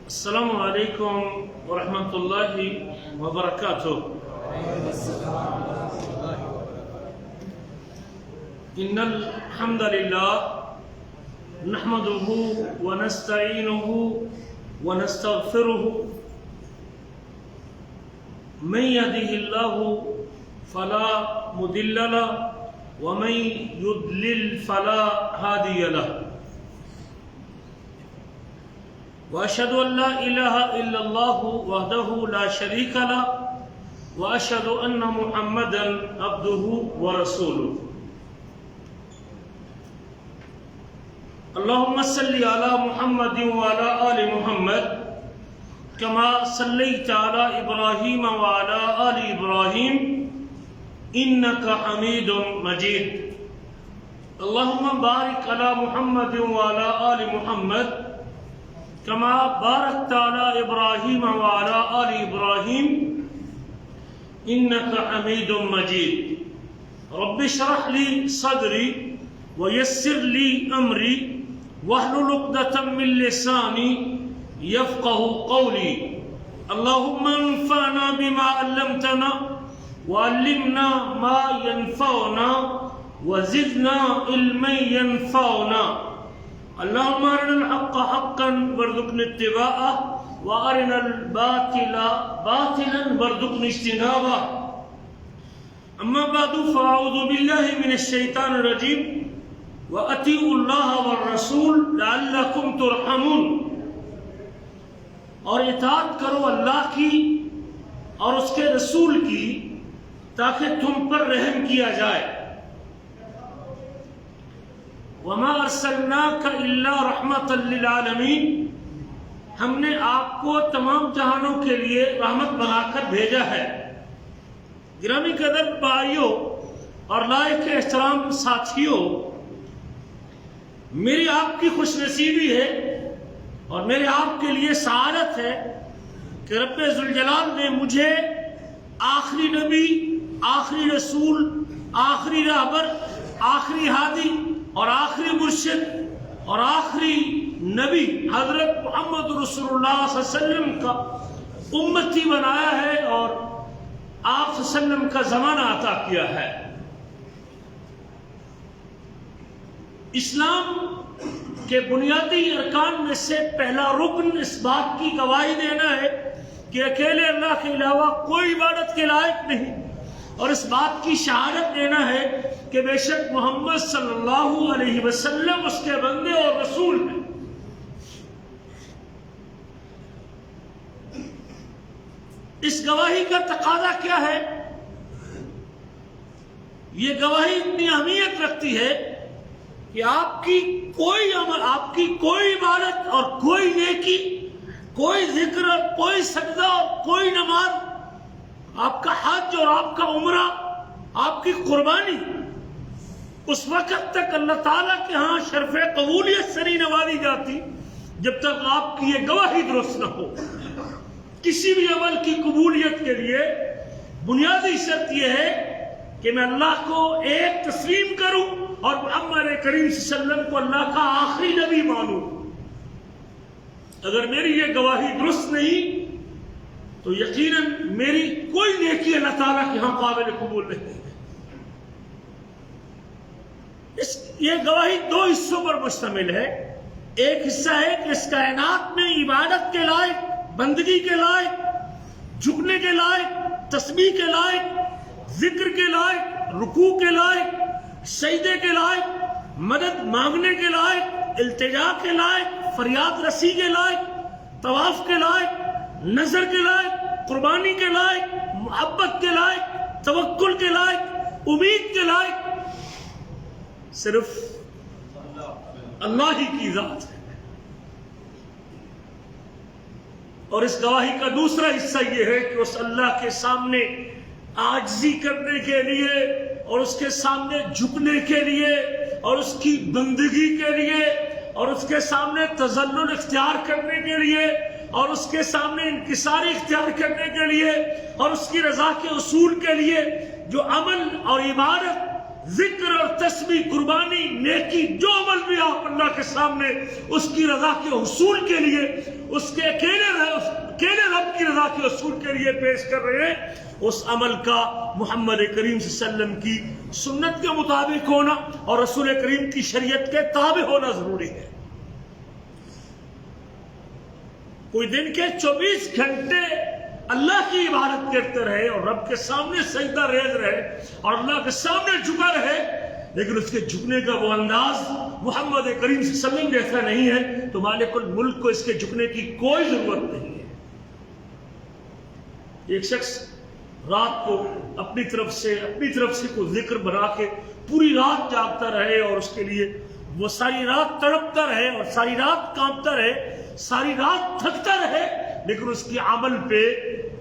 السلام علیکم ورحمۃ اللہ وبرکاتہ۔ ان الحمد للہ نحمده ونستعینه ونستغفره من يهده الله فلا مضل له ومن يضلل فلا هادي له، واشهد ان لا اله الا الله وحده لا شريك له واشهد ان محمدا عبده ورسوله۔ اللهم صل على محمد وعلى آل محمد كما صليت على إبراهيم وعلى آل إبراهيم إنك حميد مجيد۔ اللهم بارك على محمد وعلى آل محمد كما باركت على إبراهيم وعلى آل إبراهيم إنك حميد مجيد۔ رب اشرح لي صدري ويسر لي أمري واحلل عقدة من لساني يفقهوا قولي۔ اللهم انفعنا بما علمتنا وعلمنا ما ينفعنا وزدنا علما ينفعنا۔ اللهم ارنا الحق حقا وارزقنا اتباعه وارنا الباطل باطلا وارزقنا اجتنابه۔ اما بعد فاعوذ بالله من الشيطان الرجيم وَأَطِيعُوا اللَّهَ وَالرَّسُولَ لَعَلَّكُمْ تُرْحَمُونَ، اور اطاعت کرو اللہ کی اور اس کے رسول کی تاکہ تم پر رحم کیا جائے۔ وَمَا أَرْسَلْنَاكَ إِلَّا رَحْمَةً لِلْعَالَمِينَ، ہم نے آپ کو تمام جہانوں کے لیے رحمت بنا کر بھیجا ہے۔ گرامی قدر بھائیوں اور لائق احترام ساتھیوں، میری آپ کی خوش نصیبی ہے اور میرے آپ کے لیے سعادت ہے کہ رب ذوالجلال نے مجھے آخری نبی، آخری رسول، آخری رہبر، آخری ہادی اور آخری مرشد اور آخری نبی حضرت محمد رسول اللہ صلی اللہ علیہ وسلم کا امتی بنایا ہے اور آپ صلی اللہ علیہ وسلم کا زمانہ عطا کیا ہے۔ اسلام کے بنیادی ارکان میں سے پہلا رکن اس بات کی گواہی دینا ہے کہ اکیلے اللہ کے علاوہ کوئی عبادت کے لائق نہیں، اور اس بات کی شہادت دینا ہے کہ بے شک محمد صلی اللہ علیہ وسلم اس کے بندے اور رسول ہیں۔ اس گواہی کا تقاضا کیا ہے؟ یہ گواہی اتنی اہمیت رکھتی ہے کہ آپ کی کوئی عمل، آپ کی کوئی عبادت اور کوئی نیکی، کوئی ذکر، کوئی سجدہ اور کوئی نماز، آپ کا حج اور آپ کا عمرہ، آپ کی قربانی اس وقت تک اللہ تعالیٰ کے ہاں شرف قبولیت سے نہیں نوازی جاتی جب تک آپ کی یہ گواہی درست نہ ہو۔ کسی بھی عمل کی قبولیت کے لیے بنیادی شرط یہ ہے کہ میں اللہ کو ایک تسلیم کروں اور محمد کریم صلی اللہ علیہ وسلم کو اللہ کا آخری نبی مانوں۔ اگر میری یہ گواہی درست نہیں تو یقیناً میری کوئی نیکی اللہ تعالیٰ کے ہاں قابل قبول نہیں ہے۔ یہ گواہی دو حصوں پر مشتمل ہے۔ ایک حصہ ہے کہ اس کائنات میں عبادت کے لائق، بندگی کے لائق، جھکنے کے لائق، تسبیح کے لائق، ذکر کے لائق، رکوع کے لائق، سجدے کے لائق، مدد مانگنے کے لائق، التجا کے لائق، فریاد رسی کے لائق، طواف کے لائق، نظر کے لائق، قربانی کے لائق، محبت کے لائق، توکل کے لائق، امید کے لائق صرف اللہ ہی کی ذات ہے۔ اور اس گواہی کا دوسرا حصہ یہ ہے کہ اس اللہ کے سامنے عاجزی کرنے کے لیے اور اس کے سامنے جھکنے کے لیے اور اس کی بندگی کے لیے اور اس کے سامنے تذلل اختیار کرنے کے لیے اور اس کے سامنے انکساری اختیار کرنے کے لیے اور اس کی رضا کے اصول کے لیے جو عمل اور عبادت، ذکر اور تسبیح، قربانی، نیکی، جو عمل بھی آپ اللہ کے سامنے اس کی رضا کے حصول کے لیے، اس کے اکیلے رب کی رضا کے حصول کے لیے پیش کر رہے ہیں، اس عمل کا محمد کریم صلی اللہ علیہ وسلم کی سنت کے مطابق ہونا اور رسول کریم کی شریعت کے تابع ہونا ضروری ہے۔ کوئی دن کے 24 گھنٹے اللہ کی عبادت کرتے رہے اور رب کے سامنے سجدہ ریز رہے اور اللہ کے سامنے جھکا رہے، لیکن اس کے جھکنے کا وہ انداز محمد کریم صلی اللہ علیہ وسلم جیسا نہیں ہے، تو مالک الملک کو اس کے جھکنے کی کوئی ضرورت نہیں ہے۔ ایک شخص رات کو اپنی طرف سے کوئی ذکر بنا کے پوری رات جاگتا رہے اور اس کے لیے وہ ساری رات تڑپتا رہے اور ساری رات کانپتا رہے، ساری رات تھکتا رہے، لیکن اس کے عمل پہ،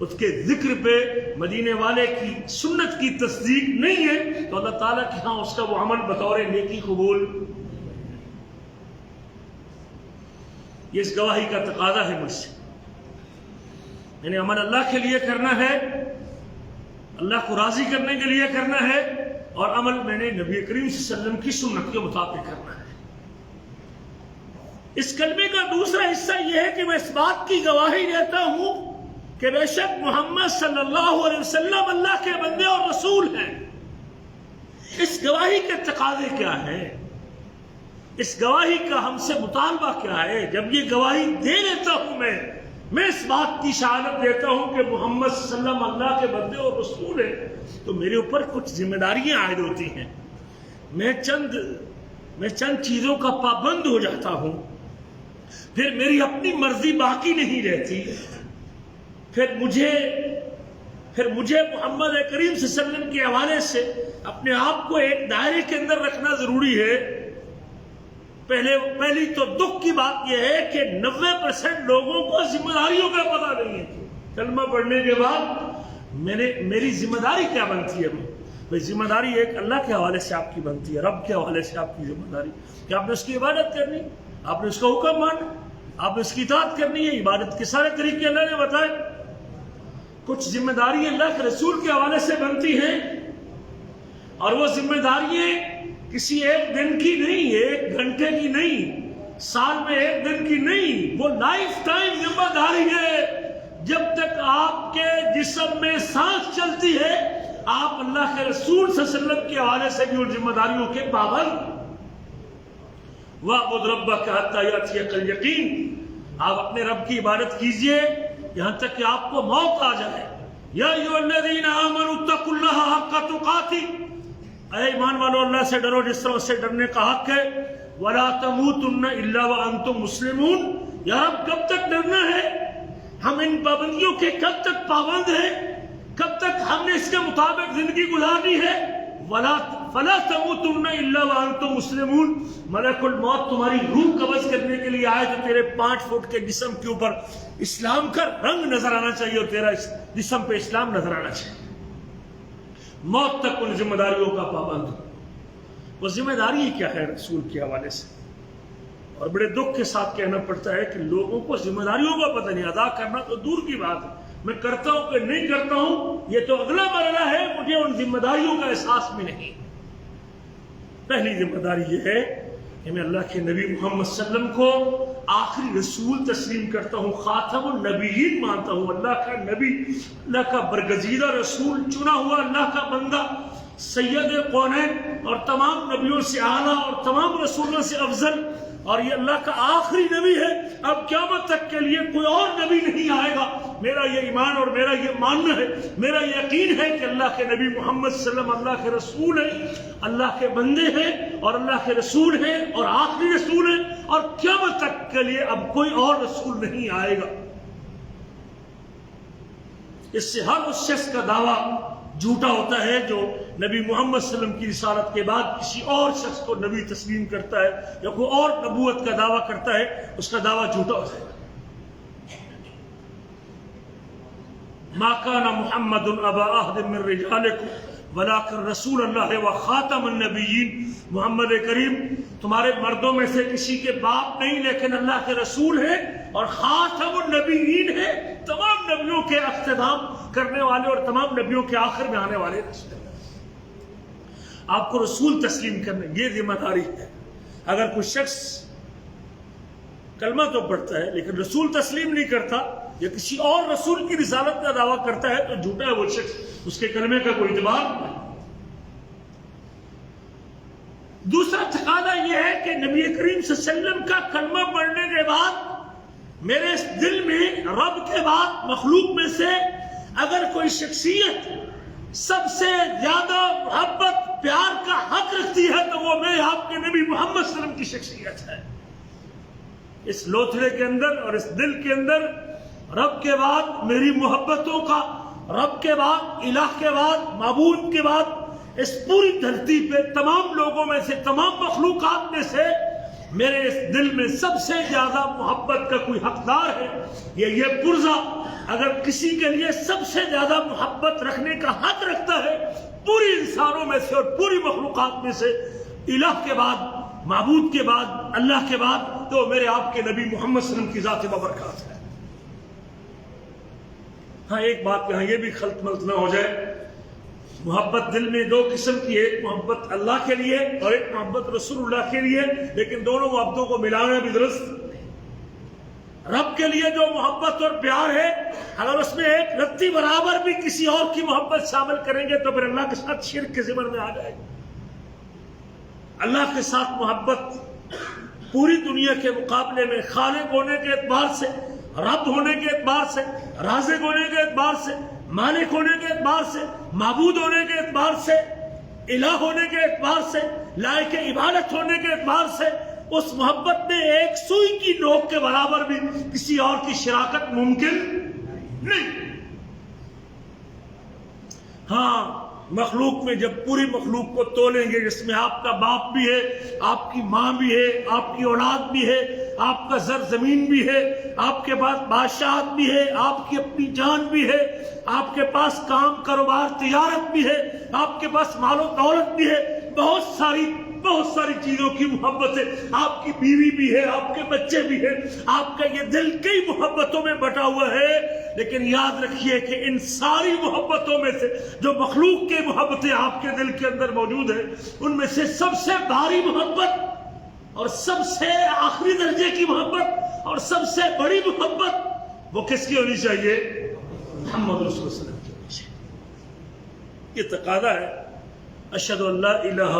اس کے ذکر پہ مدینے والے کی سنت کی تصدیق نہیں ہے، تو اللہ تعالیٰ کے ہاں اس کا وہ عمل بطور نیکی قبول۔ یہ اس گواہی کا تقاضا ہے مجھ سے، میں نے عمل اللہ کے لیے کرنا ہے، اللہ کو راضی کرنے کے لیے کرنا ہے، اور عمل میں نے نبی کریم صلی اللہ علیہ وسلم کی سنت کے مطابق کرنا ہے۔ اس کلمے کا دوسرا حصہ یہ ہے کہ میں اس بات کی گواہی دیتا ہوں کہ بے شک محمد صلی اللہ علیہ وسلم اللہ کے بندے اور رسول ہیں۔ اس گواہی کے تقاضے کیا ہیں؟ اس گواہی کا ہم سے مطالبہ کیا ہے؟ جب یہ گواہی دے لیتا ہوں میں اس بات کی شہادت دیتا ہوں کہ محمد صلی اللہ علیہ وسلم اللہ کے بندے اور رسول ہیں، تو میرے اوپر کچھ ذمہ داریاں عائد ہوتی ہیں۔ میں چند چیزوں کا پابند ہو جاتا ہوں، پھر میری اپنی مرضی باقی نہیں رہتی، پھر مجھے محمد کریم صلی اللہ علیہ وسلم کے حوالے سے اپنے آپ کو ایک دائرے کے اندر رکھنا ضروری ہے۔ پہلی تو دکھ کی بات یہ ہے کہ 90% لوگوں کو ذمہ داریوں کا پتہ نہیں ہے۔ کلمہ پڑھنے کے بعد میری ذمہ داری کیا بنتی ہے؟ بھائی ذمہ داری ایک اللہ کے حوالے سے آپ کی بنتی ہے، رب کے حوالے سے آپ کی ذمہ داری کہ آپ نے اس کی عبادت کرنی، آپ نے اس کا حکم ماننا، آپ نے اس کی اطاعت کرنی ہے۔ عبادت کے سارے طریقے اللہ نے بتائے۔ کچھ ذمہ داری اللہ کے رسول کے حوالے سے بنتی ہیں، اور وہ ذمہ داریاں کسی ایک دن کی نہیں، ایک گھنٹے کی نہیں، سال میں ایک دن کی نہیں، وہ لائف ٹائم ذمہ داری ہے۔ جب تک آپ کے جسم میں سانس چلتی ہے، آپ اللہ کے رسول صلی اللہ علیہ وسلم کے حوالے سے بھی ان ذمہ داریوں کے پابند۔ وَاعْبُدْ رَبَّكَ حَتَّىٰ يَأْتِيَكَ الْيَقِينُ، آپ اپنے رب کی عبادت کیجئے یہاں تک کہ آپ کو موت آ جائے۔ یا ایھا الذین آمنوا اتقوا اللہ حق تقاتہ، اے ایمان والو اللہ سے ڈرو جس طرح سے ڈرنے کا حق ہے۔ وَلَا تَمُوتُنَّ إِلَّا وَأَنْتُمْ مُسْلِمُونَ، یا رب کب تک ڈرنا ہے؟ ہم ان پابندیوں کے کب تک پابند ہیں؟ کب تک ہم نے اس کے مطابق زندگی گزارنی ہے؟ فَلَا تَمُوتُنَّ إِلَّا وَأَنْتُمْ مُسْلِمُونَ، ملک الموت تمہاری روح قبض کرنے کے لیے آئے تو تیرے 5 فٹ کے جسم کے اوپر اسلام کا رنگ نظر آنا چاہیے اور تیرا جسم پہ اسلام نظر آنا چاہیے۔ موت تک ان ذمہ داریوں کا پابند ہو۔ وہ ذمہ داری کیا ہے رسول کے حوالے سے؟ اور بڑے دکھ کے ساتھ کہنا پڑتا ہے کہ لوگوں کو ذمہ داریوں کا پتہ نہیں، ادا کرنا تو دور کی بات ہے، میں کرتا ہوں کہ نہیں کرتا ہوں یہ تو اگلا مرحلہ ہے، مجھے ان ذمہ داریوں کا احساس بھی نہیں۔ پہلی ذمہ داری یہ ہے کہ میں اللہ کے نبی محمد صلی اللہ علیہ وسلم کو آخری رسول تسلیم کرتا ہوں، خاتم النبیین مانتا ہوں، اللہ کا نبی، اللہ کا برگزیدہ رسول، چنا ہوا اللہ کا بندہ، سید کونین اور تمام نبیوں سے اعلیٰ اور تمام رسولوں سے افضل، اور یہ اللہ کا آخری نبی ہے۔ اب قیامت تک کے لیے کوئی اور نبی نہیں آئے گا۔ میرا یہ ایمان اور میرا یہ ماننا ہے، میرا یقین ہے کہ اللہ کے نبی محمد صلی اللہ علیہ وسلم اللہ کے رسول ہیں، اللہ کے بندے ہیں اور اللہ کے رسول ہیں اور آخری رسول ہیں، اور قیامت تک کے لیے اب کوئی اور رسول نہیں آئے گا۔ اس سے ہر اس شخص کا دعویٰ جھوٹا ہوتا ہے جو نبی محمد صلی اللہ علیہ وسلم کی رسالت کے بعد کسی اور شخص کو نبی تسلیم کرتا ہے یا کوئی اور نبوت کا دعویٰ کرتا ہے، اس کا دعویٰ جھوٹا ہو جائے گا۔ ما کان محمد ابا احد من رجالکم ولکن رسول اللہ و خاتم النبیین، محمد کریم تمہارے مردوں میں سے کسی کے باپ نہیں لیکن اللہ کے رسول ہیں اور خاتم النبیین ہیں، تمام نبیوں کے اختتام کرنے والے اور تمام نبیوں کے آخر میں آنے والے رسول۔ آپ کو رسول تسلیم کرنا، یہ ذمہ داری ہے۔ اگر کوئی شخص کلمہ تو پڑھتا ہے لیکن رسول تسلیم نہیں کرتا یا کسی اور رسول کی رسالت کا دعویٰ کرتا ہے تو جھوٹا ہے وہ شخص، اس کے کلمے کا کوئی اعتبار نہیں۔ دوسرا تقاضا یہ ہے کہ نبی کریم صلی اللہ علیہ وسلم کا کلمہ پڑھنے کے بعد میرے اس دل میں رب کے بعد مخلوق میں سے اگر کوئی شخصیت سب سے زیادہ محبت پیار کا حق رکھتی ہے تو وہ میں آپ کے نبی محمد صلی اللہ علیہ وسلم کی شخصیت ہے۔ اس لوتھڑے کے اندر اور اس دل کے اندر رب کے بعد میری محبتوں کا، رب کے بعد، الہ کے بعد، معبود کے بعد اس پوری دھرتی پہ تمام لوگوں میں سے، تمام مخلوقات میں سے میرے اس دل میں سب سے زیادہ محبت کا کوئی حقدار ہے، یہ پرزہ اگر کسی کے لیے سب سے زیادہ محبت رکھنے کا حق رکھتا ہے پوری انسانوں میں سے اور پوری مخلوقات میں سے، الہ کے بعد، معبود کے بعد، اللہ کے بعد، تو میرے آپ کے نبی محمد صلی اللہ علیہ وسلم کی ذات بابرکات ہے۔ ہاں ایک بات یہاں یہ بھی خلط ملط نہ ہو جائے، محبت دل میں دو قسم کی ہے، ایک محبت اللہ کے لیے اور ایک محبت رسول اللہ کے لیے، لیکن دونوں محبتوں کو ملانا بھی درست۔ رب کے لیے جو محبت اور پیار ہے اگر اس میں ایک رتی برابر بھی کسی اور کی محبت شامل کریں گے تو پھر اللہ کے ساتھ شرک کے ضمن میں آ جائے گا۔ اللہ کے ساتھ محبت پوری دنیا کے مقابلے میں خالق ہونے کے اعتبار سے، رب ہونے کے اعتبار سے، رازق ہونے کے اعتبار سے، مالک ہونے کے اعتبار سے، معبود ہونے کے اعتبار سے، الہ ہونے کے اعتبار سے، لائق عبادت ہونے کے اعتبار سے، اس محبت میں ایک سوئی کی نوک کے برابر بھی کسی اور کی شراکت ممکن نہیں۔ ہاں مخلوق میں جب پوری مخلوق کو تولیں گے جس میں آپ کا باپ بھی ہے، آپ کی ماں بھی ہے، آپ کی اولاد بھی ہے، آپ کا زمین بھی ہے، آپ کے پاس بادشاہت بھی ہے، آپ کی اپنی جان بھی ہے، آپ کے پاس کام کاروبار تجارت بھی ہے، آپ کے پاس مال و دولت بھی ہے، بہت ساری چیزوں کی محبت ہے، آپ کی بیوی بھی ہے، آپ کے بچے بھی ہیں، آپ کا یہ دل کئی محبتوں میں بٹا ہوا ہے، لیکن یاد رکھیے کہ ان ساری محبتوں میں سے جو مخلوق کے محبتیں آپ کے دل کے اندر موجود ہیں ان میں سے سب سے بھاری محبت اور سب سے آخری درجے کی محبت اور سب سے بڑی محبت وہ کس کی ہونی چاہیے؟ محمد رسول اللہ صلی اللہ علیہ وسلم کی ہونی چاہیے۔ یہ تقاضا ہے اشہد ان لا الہ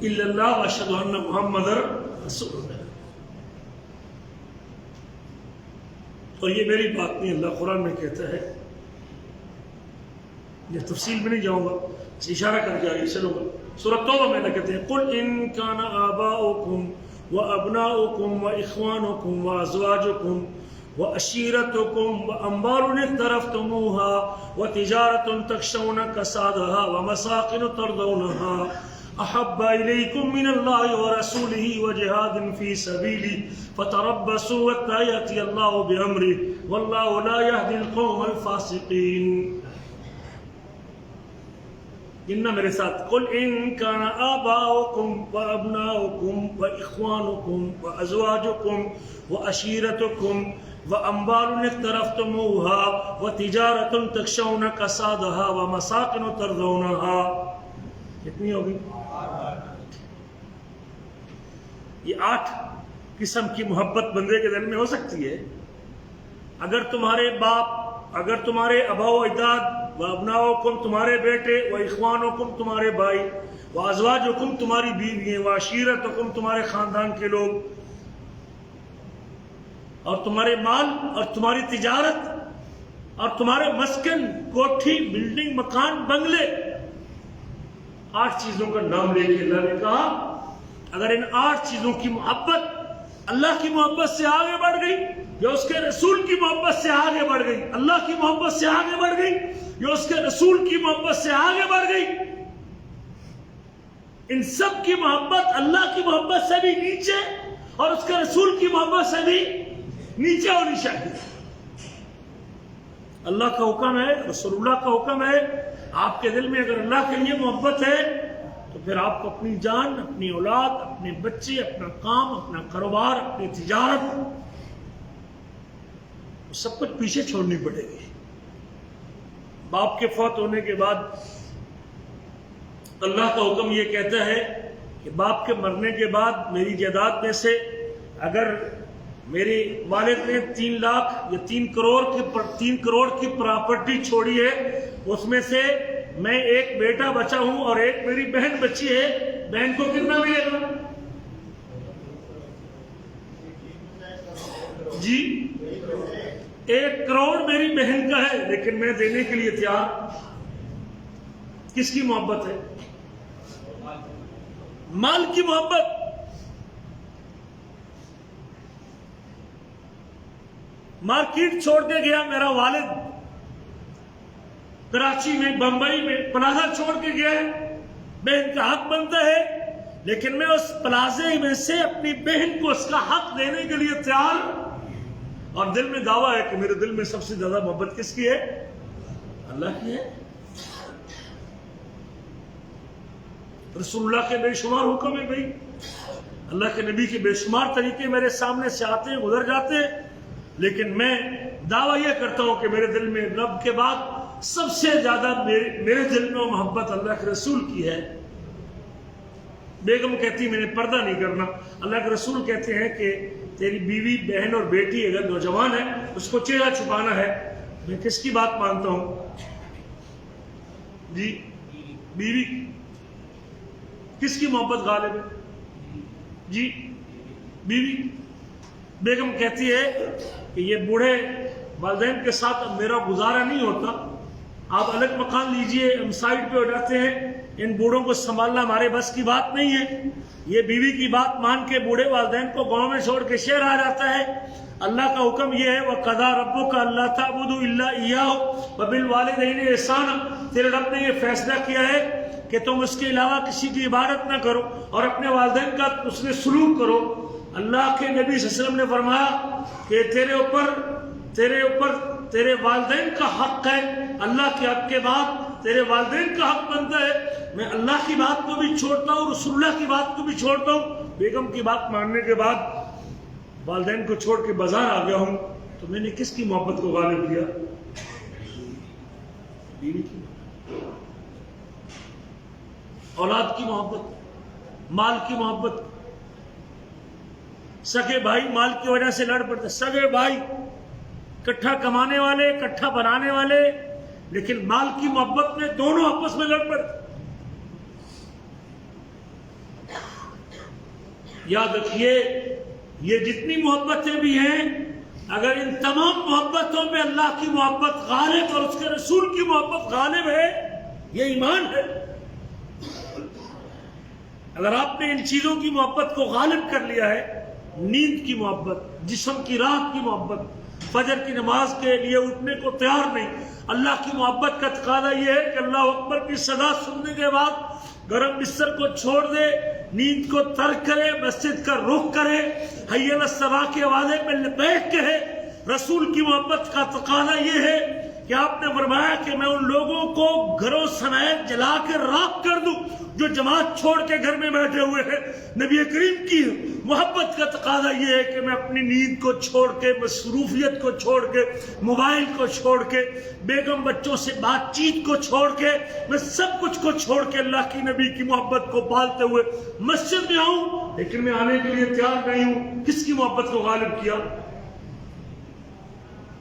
الا اللہ واشہد ان محمد رسول اللہ۔ اور یہ میری بات نہیں، اللہ قرآن میں کہتا ہے، یہ تفصیل میں نہیں جاؤں گا، اشارہ کر کے آگے چلوں گا۔ سورۃ توبہ میں اللہ کہتے ہیں قُلْ إِن كَانَ آبَاؤُكُمْ وَأَبْنَاؤُكُمْ وَإِخْوَانُكُمْ وَأَزْوَاجُكُمْ وَأَشِيرَتُكُمْ وَأَمْوَالٌ اقْتَرَفْتُمُوهَا وَتِجَارَةٌ تَخْشَوْنَ كَسَادَهَا وَمَسَاكِنُ تَرْضَوْنَهَا أَحَبَّ إِلَيْكُم مِّنَ اللَّهِ وَرَسُولِهِ وَجِهَادٍ فِي سَبِيلِهِ فَتَرَبَّصُوا حَتَّىٰ يَأْتِيَ اللَّهُ بِأَمْرِهِ وَاللَّهُ لَا يَهْدِي الْقَوْمَ الْفَاسِقِينَ۔ جنہ میرے ساتھ قل ان کان آباؤکم وابناؤکم واخوانکم وازواجکم وعشیرتکم واموال اقترفتموها وتجارۃ تخشون کسادها ومساکن ترضونها۔ کتنی ہوگی؟ یہ 8 قسم کی محبت بندے کے دل میں ہو سکتی ہے۔ اگر تمہارے باپ، اگر تمہارے ابا و اجداد، وابناؤکم تمہارے بیٹے، واخوانکم تمہارے بھائی، وازواجکم تمہاری بیویاں، وعشیرتکم تمہارے خاندان کے لوگ، اور تمہارے مال اور تمہاری تجارت اور تمہارے مسکن، کوٹھی، بلڈنگ، مکان، بنگلے، 8 چیزوں کا نام لے کے اللہ نے کہا اگر ان 8 چیزوں کی محبت اللہ کی محبت سے آگے بڑھ گئی یا اس کے رسول کی محبت سے آگے بڑھ گئی، اللہ کی محبت سے آگے بڑھ گئی یا اس کے رسول کی محبت سے آگے بڑھ گئی، ان سب کی محبت اللہ کی محبت سے بھی نیچے اور اس کے رسول کی محبت سے بھی نیچے ہونی چاہیے۔ اللہ کا حکم ہے، رسول اللہ کا حکم ہے، آپ کے دل میں اگر اللہ کے لیے محبت ہے تو پھر آپ کو اپنی جان، اپنی اولاد، اپنے بچے، اپنا کام، اپنا کاروبار، اپنی تجارت، سب کچھ پیچھے چھوڑنی پڑے گی۔ باپ کے فوت ہونے کے بعد اللہ کا حکم یہ کہتا ہے کہ باپ کے مرنے کے بعد میری جائیداد میں سے اگر میرے والد نے 3 لاکھ یا 3 کروڑ کی پراپرٹی چھوڑی ہے، اس میں سے میں ایک بیٹا بچا ہوں اور ایک میری بہن بچی ہے، بہن کو کتنا ملے گا؟ جی 1 کروڑ میری بہن کا ہے، لیکن میں دینے کے لیے تیار۔ کس کی محبت ہے؟ مال کی محبت۔ مارکیٹ چھوڑ کے گیا میرا والد، کراچی میں، بمبئی میں پلازہ چھوڑ کے گیا ہے، بہن کا حق بنتا ہے، لیکن میں اس پلازے میں سے اپنی بہن کو اس کا حق دینے کے لیے تیار، اور دل میں دعویٰ ہے کہ میرے دل میں سب سے زیادہ محبت کس کی ہے؟ اللہ کی ہے۔ رسول اللہ کے بے شمار حکم ہے بھائی، اللہ کے نبی کے بے شمار طریقے میرے سامنے سے آتے ہیں، گزر جاتے ہیں، لیکن میں دعویٰ یہ کرتا ہوں کہ میرے دل میں رب کے بعد سب سے زیادہ میرے دل میں محبت اللہ کے رسول کی ہے۔ بیگم کہتی میں نے پردہ نہیں کرنا، اللہ کے رسول کہتے ہیں کہ تیری بیوی، بہن اور بیٹی اگر نوجوان ہے اس کو چہرہ چھپانا ہے، میں کس کی بات مانتا ہوں؟ جی بیوی۔ کس کی محبت غالب ہے؟ جی بیوی۔ بیگم کہتی ہے کہ یہ بوڑھے والدین کے ساتھ اب میرا گزارا نہیں ہوتا، آپ الگ مکان لیجئے، ہم سائڈ پہ ہو جاتے ہیں، ان بوڑھوں کو سنبھالنا ہمارے بس کی بات نہیں ہے۔ یہ بیوی کی بات مان کے بوڑھے والدین کو گاؤں میں چھوڑ کے شہر آ جاتا ہے۔ اللہ کا حکم یہ ہے وَقَضَىٰ رَبُّكَ أَلَّا تَعْبُدُوا إِلَّا إِيَّاهُ وَبِالْوَالِدَيْنِ إِحْسَانًا، تیرے رب نے یہ فیصلہ کیا ہے کہ تم اس کے علاوہ کسی کی عبادت نہ کرو اور اپنے والدین کا اس نے سلوک کرو۔ اللہ کے نبی صلی اللہ علیہ وسلم نے فرمایا کہ تیرے اوپر تیرے والدین کا حق ہے، اللہ کے حق کے بعد تیرے والدین کا حق بنتا ہے۔ میں اللہ کی بات کو بھی چھوڑتا ہوں، رسول اللہ کی بات کو بھی چھوڑتا ہوں، بیگم کی بات ماننے کے بعد والدین کو چھوڑ کے بازار آ گیا ہوں، تو میں نے کس کی محبت کو غالب کیا؟ بیوی کی محبت، اولاد کی محبت، مال کی محبت۔ سگے بھائی مال کی وجہ سے لڑ پڑتے، سگے بھائی کٹھا کمانے والے، کٹھا بنانے والے، لیکن مال کی محبت میں دونوں آپس میں لڑ پڑتے۔ یاد رکھیے یہ جتنی محبتیں بھی ہیں، اگر ان تمام محبتوں میں اللہ کی محبت غالب اور اس کے رسول کی محبت غالب ہے، یہ ایمان ہے۔ اگر آپ نے ان چیزوں کی محبت کو غالب کر لیا ہے، نیند کی محبت، جسم کی راحت کی محبت، فجر کی نماز کے لیے اٹھنے کو تیار نہیں، اللہ کی محبت کا تقاضا یہ ہے کہ اللہ اکبر کی صدا سننے کے بعد گرم بستر کو چھوڑ دے، نیند کو ترک کرے، مسجد کا رخ کرے، حی علی الصلاۃ کی آوازیں میں لبیک کہے۔ رسول کی محبت کا تقاضا یہ ہے کہ آپ نے فرمایا کہ میں ان لوگوں کو گھروں سمیت جلا کے راکھ کر دوں جو جماعت چھوڑ کے گھر میں بیٹھے ہوئے ہیں۔ نبی کریم کی محبت کا تقاضا یہ ہے کہ میں اپنی نیند کو چھوڑ کے، مصروفیت کو چھوڑ کے، موبائل کو چھوڑ کے، بیگم بچوں سے بات چیت کو چھوڑ کے، میں سب کچھ کو چھوڑ کے اللہ کی نبی کی محبت کو پالتے ہوئے مسجد میں آؤں، لیکن میں آنے کے لیے تیار نہیں ہوں۔ کس کی محبت کو غالب کیا؟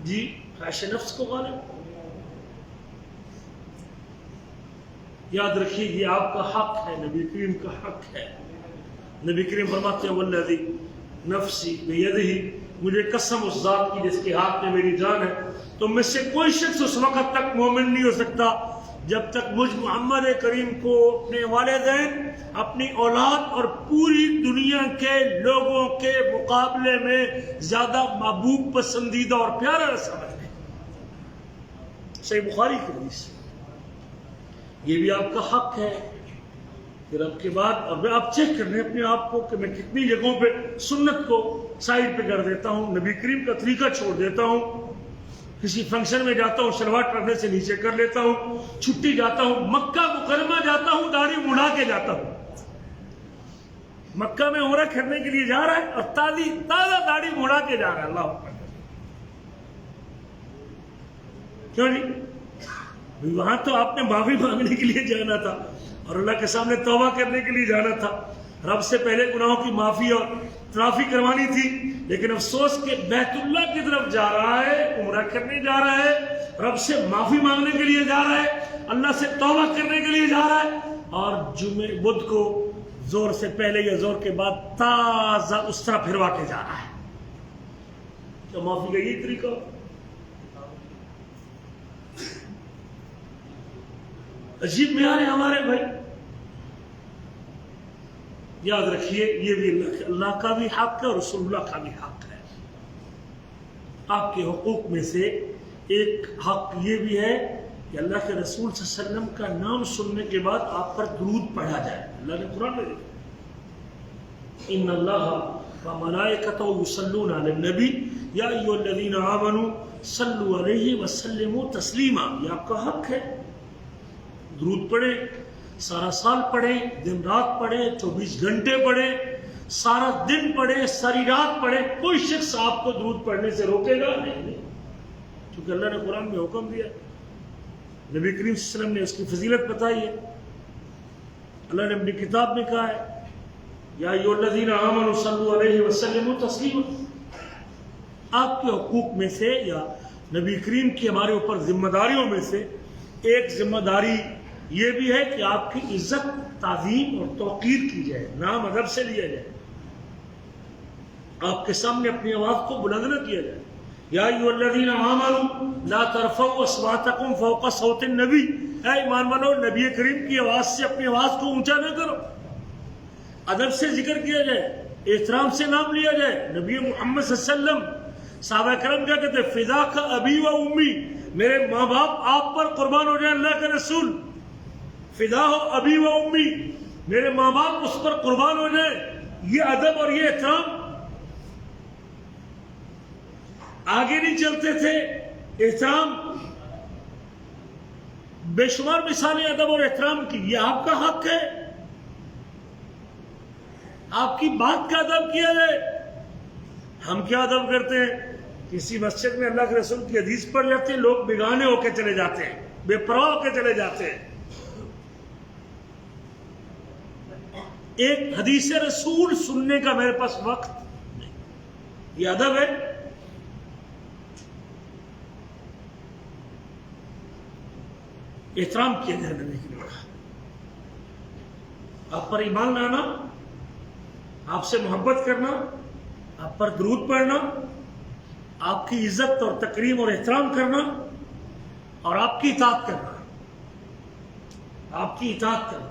جی خواہش نفس کو غالب۔ یاد رکھیے یہ آپ کا حق ہے، نبی کریم کا حق ہے۔ نبی کریم فرماتے ہیں والذی نفسی بیدہ، مجھے قسم اس ذات کی جس کے ہاتھ میں میری جان ہے، تم میں سے کوئی شخص اس وقت تک مومن نہیں ہو سکتا جب تک مجھ محمد کریم کو اپنے والدین، اپنی اولاد اور پوری دنیا کے لوگوں کے مقابلے میں زیادہ محبوب، پسندیدہ اور پیارا نہ سمجھے۔ صحیح بخاری کی حدیث۔ یہ بھی آپ کا حق ہے۔ پھر اب کے بعد اب آپ چیک کر رہے ہیں اپنے آپ کو کہ میں کتنی جگہوں پہ سنت کو سائڈ پہ کر دیتا ہوں، نبی کریم کا طریقہ چھوڑ دیتا ہوں، کسی فنکشن میں جاتا ہوں شلوار ٹرنے سے نیچے کر لیتا ہوں، چھٹی جاتا ہوں، مکہ مکرمہ جاتا ہوں داڑھی مڑا کے جاتا ہوں۔ مکہ میں عمرہ کرنے کے لیے جا رہا ہے اور تازہ داڑھی مڑا کے جا رہا ہے۔ اللہ اکبر۔ کیوں نہیں؟ وہاں تو آپ نے معافی مانگنے کے لیے جانا تھا، اور اللہ کے سامنے توبہ کرنے کے لیے جانا تھا، رب سے پہلے گناہوں کی معافی اور تلافی کروانی تھی، لیکن افسوس کہ بیت اللہ کی طرف جا رہا ہے، عمرہ کرنے جا رہا ہے، رب سے معافی مانگنے کے لیے جا رہا ہے، اللہ سے توبہ کرنے کے لیے جا رہا ہے، اور بدھ کو زور سے پہلے یا زور کے بعد تازہ اس طرح پھروا کے جا رہا ہے۔ کیا معافی کا یہی طریقہ؟ عجیب معیار ہے ہمارے بھائی۔ یاد رکھیے یہ بھی اللہ کا بھی حق ہے اور رسول اللہ کا بھی حق ہے۔ آپ کے حقوق میں سے ایک حق یہ بھی ہے کہ اللہ کے رسول صلی اللہ علیہ وسلم کا نام سننے کے بعد آپ پر درود پڑھا جائے۔ اللہ نے قرآن میں لکھا ان اللہ وملائکتہ یصلون علی النبی یا ایھا الذین آمنوا صلوا علیہ وسلموا تسلیما۔ یہ آپ کا حق ہے، درود پڑھیں، سارا سال پڑھیں، دن رات پڑھیں، 24 گھنٹے پڑھیں، سارا دن پڑھیں، ساری رات پڑھیں، کوئی شخص آپ کو درود پڑھنے سے روکے گا نہیں، کیونکہ اللہ نے قرآن میں حکم دیا، نبی کریم صلی اللہ علیہ وسلم نے اس کی فضیلت بتائی ہے، اللہ نے اپنی کتاب میں کہا ہے یا ایھا الذین آمنوا صلوا علیہ وسلموا تسلیما۔ آپ کے حقوق میں سے یا نبی کریم کی ہمارے اوپر ذمہ داریوں میں سے ایک ذمہ داری یہ بھی ہے کہ آپ کی عزت، تعظیم اور توقیر کی جائے، نام ادب سے لیا جائے، آپ کے سامنے اپنی آواز کو بلند نہ کیا جائے۔ یا ایھا الذین آمنوا لا ترفعوا اصواتکم فوق صوت النبی، اے ایمان والو نبی کریم کی آواز سے اپنی آواز کو اونچا نہ کرو، ادب سے ذکر کیا جائے، احترام سے نام لیا جائے۔ نبی محمد صلی اللہ علیہ وسلم صحابہ کرام کیا کہتے ہیں فداک ابی و امی، میرے ماں باپ آپ پر قربان ہو جائیں اللہ کے رسول، فدا ہو ابی و امی، میرے ماں باپ اس پر قربان ہو جائیں۔ یہ ادب اور یہ احترام، آگے نہیں چلتے تھے احترام، بے شمار مثالیں ادب اور احترام کی، یہ آپ کا حق ہے، آپ کی بات کا ادب کیا جائے۔ ہم کیا ادب کرتے ہیں؟ کسی مسجد میں اللہ کے رسول کی حدیث پڑھ لیتے ہیں، لوگ بیگانے ہو کے چلے جاتے ہیں، بے پرواہ ہو کے چلے جاتے ہیں۔ ایک حدیث رسول سننے کا میرے پاس وقت نہیں، یہ ادب ہے؟ احترام کیا جائے نبی کے لیے، آپ پر ایمان لانا، آپ سے محبت کرنا، آپ پر درود پڑھنا، آپ کی عزت اور تکریم اور احترام کرنا، اور آپ کی اطاعت کرنا، آپ کی اطاعت کرنا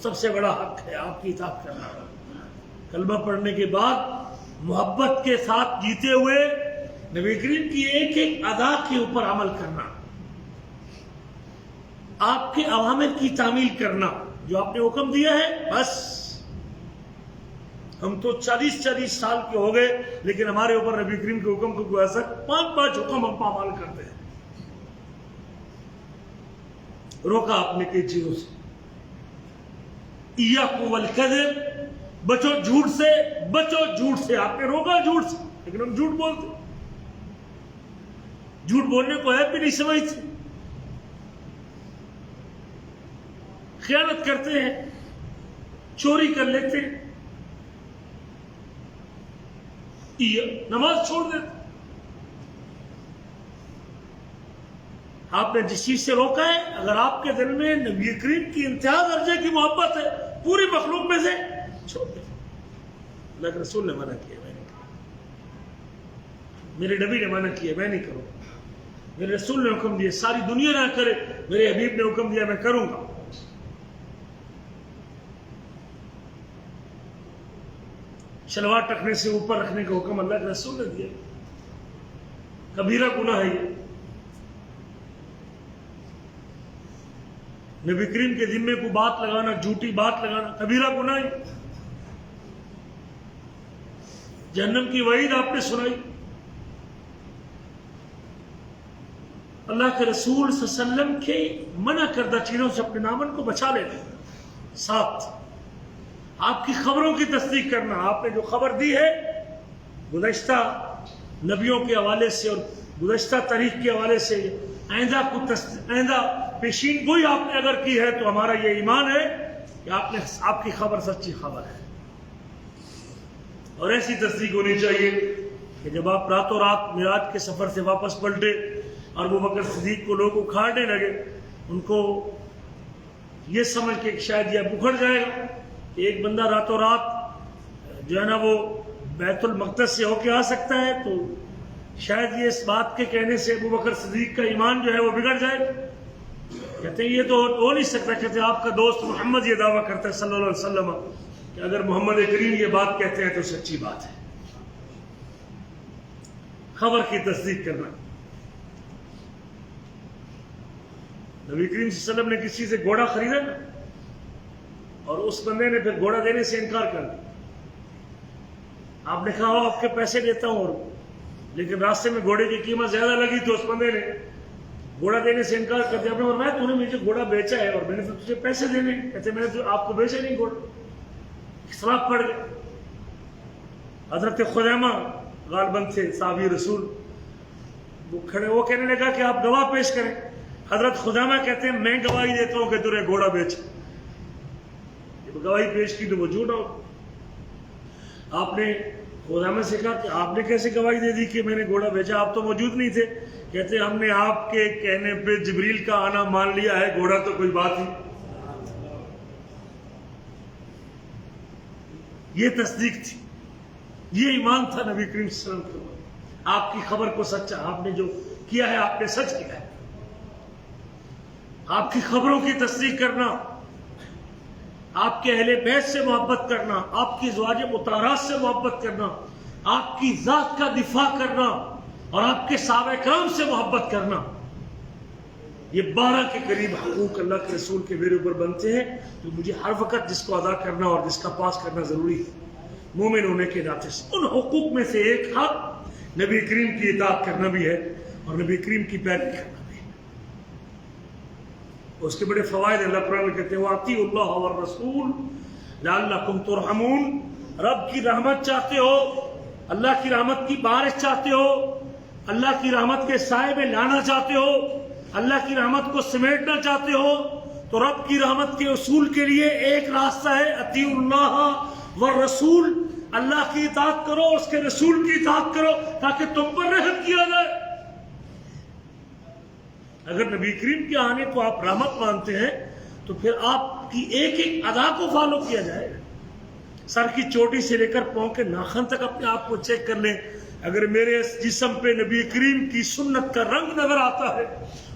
سب سے بڑا حق ہے، آپ کی اطاعت کرنا۔ کلمہ پڑھنے کے بعد محبت کے ساتھ جیتے ہوئے نبی کریم کی ایک ایک ادا کے اوپر عمل کرنا، آپ کے اوامر کی تعمیل کرنا، جو آپ نے حکم دیا ہے بس۔ ہم تو 40 سال کے ہو گئے لیکن ہمارے اوپر نبی کریم کے حکم کو کوئی اثر، 5 حکم ہم پامال کرتے ہیں۔ روکا آپ نے کئی چیزوں سے، ایاکم والکذب، بچو جھوٹ سے، بچو جھوٹ سے، آپ نے روکا جھوٹ سے، لیکن ہم جھوٹ بولتے، جھوٹ بولنے کو ہے بھی نہیں سمجھتے، خیانت کرتے ہیں، چوری کر لیتے ہیں، نماز چھوڑ دیتے۔ آپ نے جس چیز سے روکا ہے، اگر آپ کے دل میں نبی کریم کی انتہا درجے کی محبت ہے پوری مخلوق میں سے، چھوڑ دیں۔ اللہ کے رسول نے منع کیا، میں نہیں کروں، میرے نبی نے منع کیا، میں نہیں کروں، میرے رسول نے حکم دیا ساری دنیا نہ کرے، میرے حبیب نے حکم دیا میں کروں گا۔ شلوار ٹکنے سے اوپر رکھنے کا حکم اللہ کے رسول نے دیا، کبیرہ گناہ ہے یہ، نبی کریم کے ذمے کو بات لگانا، جھوٹی بات لگانا کبیرہ گناہ ہے، جہنم کی وعید آپ نے سنائی۔ اللہ کے رسول صلی اللہ علیہ وسلم کے منع کردہ چیزوں سے اپنے دامن کو بچا لینا۔ ساتھ آپ کی خبروں کی تصدیق کرنا، آپ نے جو خبر دی ہے گزشتہ نبیوں کے حوالے سے اور گزشتہ تاریخ کے حوالے سے، آئندہ پیشین گوئی آپ نے اگر کی ہے تو ہمارا یہ ایمان ہے کہ آپ کی خبر سچی خبر ہے. اور ایسی تصدیق ہونی چاہیے کہ جب آپ راتوں رات معراج کے سفر سے واپس پلٹے اور ابوبکر صدیق کو لوگ اکھاڑنے لگے، ان کو یہ سمجھ کے کہ شاید یہ بکھر جائے گا کہ ایک بندہ راتوں رات جو ہے نا وہ بیت المقدس سے ہو کے آ سکتا ہے، تو شاید یہ اس بات کے کہنے سے ابوبکر صدیق کا ایمان جو ہے وہ بگڑ جائے گا. کہتے ہیں یہ تو ہو نہیں سکتا. کہتے ہیں آپ کا دوست محمد یہ دعویٰ کرتا ہے صلی اللہ علیہ وسلم کہ اگر محمد کریم یہ بات کہتے ہیں تو سچی بات ہے. خبر کی تصدیق کرنا. نبی کریم صلی اللہ علیہ وسلم نے کسی سے گھوڑا خریدا نا، اور اس بندے نے پھر گھوڑا دینے سے انکار کر دیا. آپ نے کہا آپ کے پیسے دیتا ہوں، اور لیکن راستے میں گھوڑے کی قیمت زیادہ لگی تو اس بندے نے گھوڑا دینے سے انکار کر دیا. میں تو نے مجھے گھوڑا بیچا ہے اور میں نے تو تجھے پیسے دینے. کہتے میں نے تو آپ کو بیچا نہیں گھوڑا. اختلاف پڑ گئے. حضرت خزیمہ غالباً تھے صحابی رسول، وہ کھڑے وہ کہنے لگا کہ آپ گواہ پیش کریں. حضرت خزیمہ کہتے ہیں میں گواہی دیتا ہوں کہ تو نے گھوڑا بیچا. جب گواہی پیش کی تو وہ جھوٹا ہو. آپ نے خزیمہ سے کہا کہ آپ نے کیسے گواہی دے دی کہ میں نے گھوڑا بیچا؟ آپ تو موجود نہیں تھے. کہتے ہم نے آپ کے کہنے پہ جبریل کا آنا مان لیا ہے، گھوڑا تو کوئی بات نہیں. یہ تصدیق تھی، یہ ایمان تھا نبی کریم صلی اللہ علیہ وسلم کو. آپ کی خبر کو سچا، آپ نے جو کیا ہے آپ نے سچ کیا ہے. آپ کی خبروں کی تصدیق کرنا، آپ کے اہل بیت سے محبت کرنا، آپ کی ازواج مطہرات سے محبت کرنا، آپ کی ذات کا دفاع کرنا اور آپ کے صحابہ کرام سے محبت کرنا، یہ 12 کے قریب حقوق اللہ کے رسول کے میرے اوپر بنتے ہیں جو مجھے ہر وقت جس کو ادا کرنا اور جس کا پاس کرنا ضروری ہے مومن ہونے کے ناطے سے. ان حقوق میں سے ایک حق نبی کریم کی اطاعت کرنا بھی ہے اور نبی کریم کی پیروی کرنا بھی ہے. اس کے بڑے فوائد اللہ قرآن میں کہتے ہیں وَأَطِیعُوا اللَّهَ وَالرَّسُولَ لَعَلَّکُمْ تُرْحَمُونَ. رب کی رحمت چاہتے ہو، اللہ کی رحمت کی بارش چاہتے ہو، اللہ کی رحمت کے سائے میں لانا چاہتے ہو، اللہ کی رحمت کو سمیٹنا چاہتے ہو، تو رب کی رحمت کے اصول کے لیے ایک راستہ ہے اطیعوا اللہ والرسول. اللہ کی اطاعت کرو، اس کے رسول کی اطاعت کرو تاکہ تم پر رحم کیا جائے. اگر نبی کریم کے آنے کو آپ رحمت مانتے ہیں تو پھر آپ کی ایک ایک ادا کو فالو کیا جائے. سر کی چوٹی سے لے کر پاؤں کے ناخن تک اپنے آپ کو چیک کر لیں. اگر میرے جسم پہ نبی کریم کی سنت کا رنگ نظر آتا ہے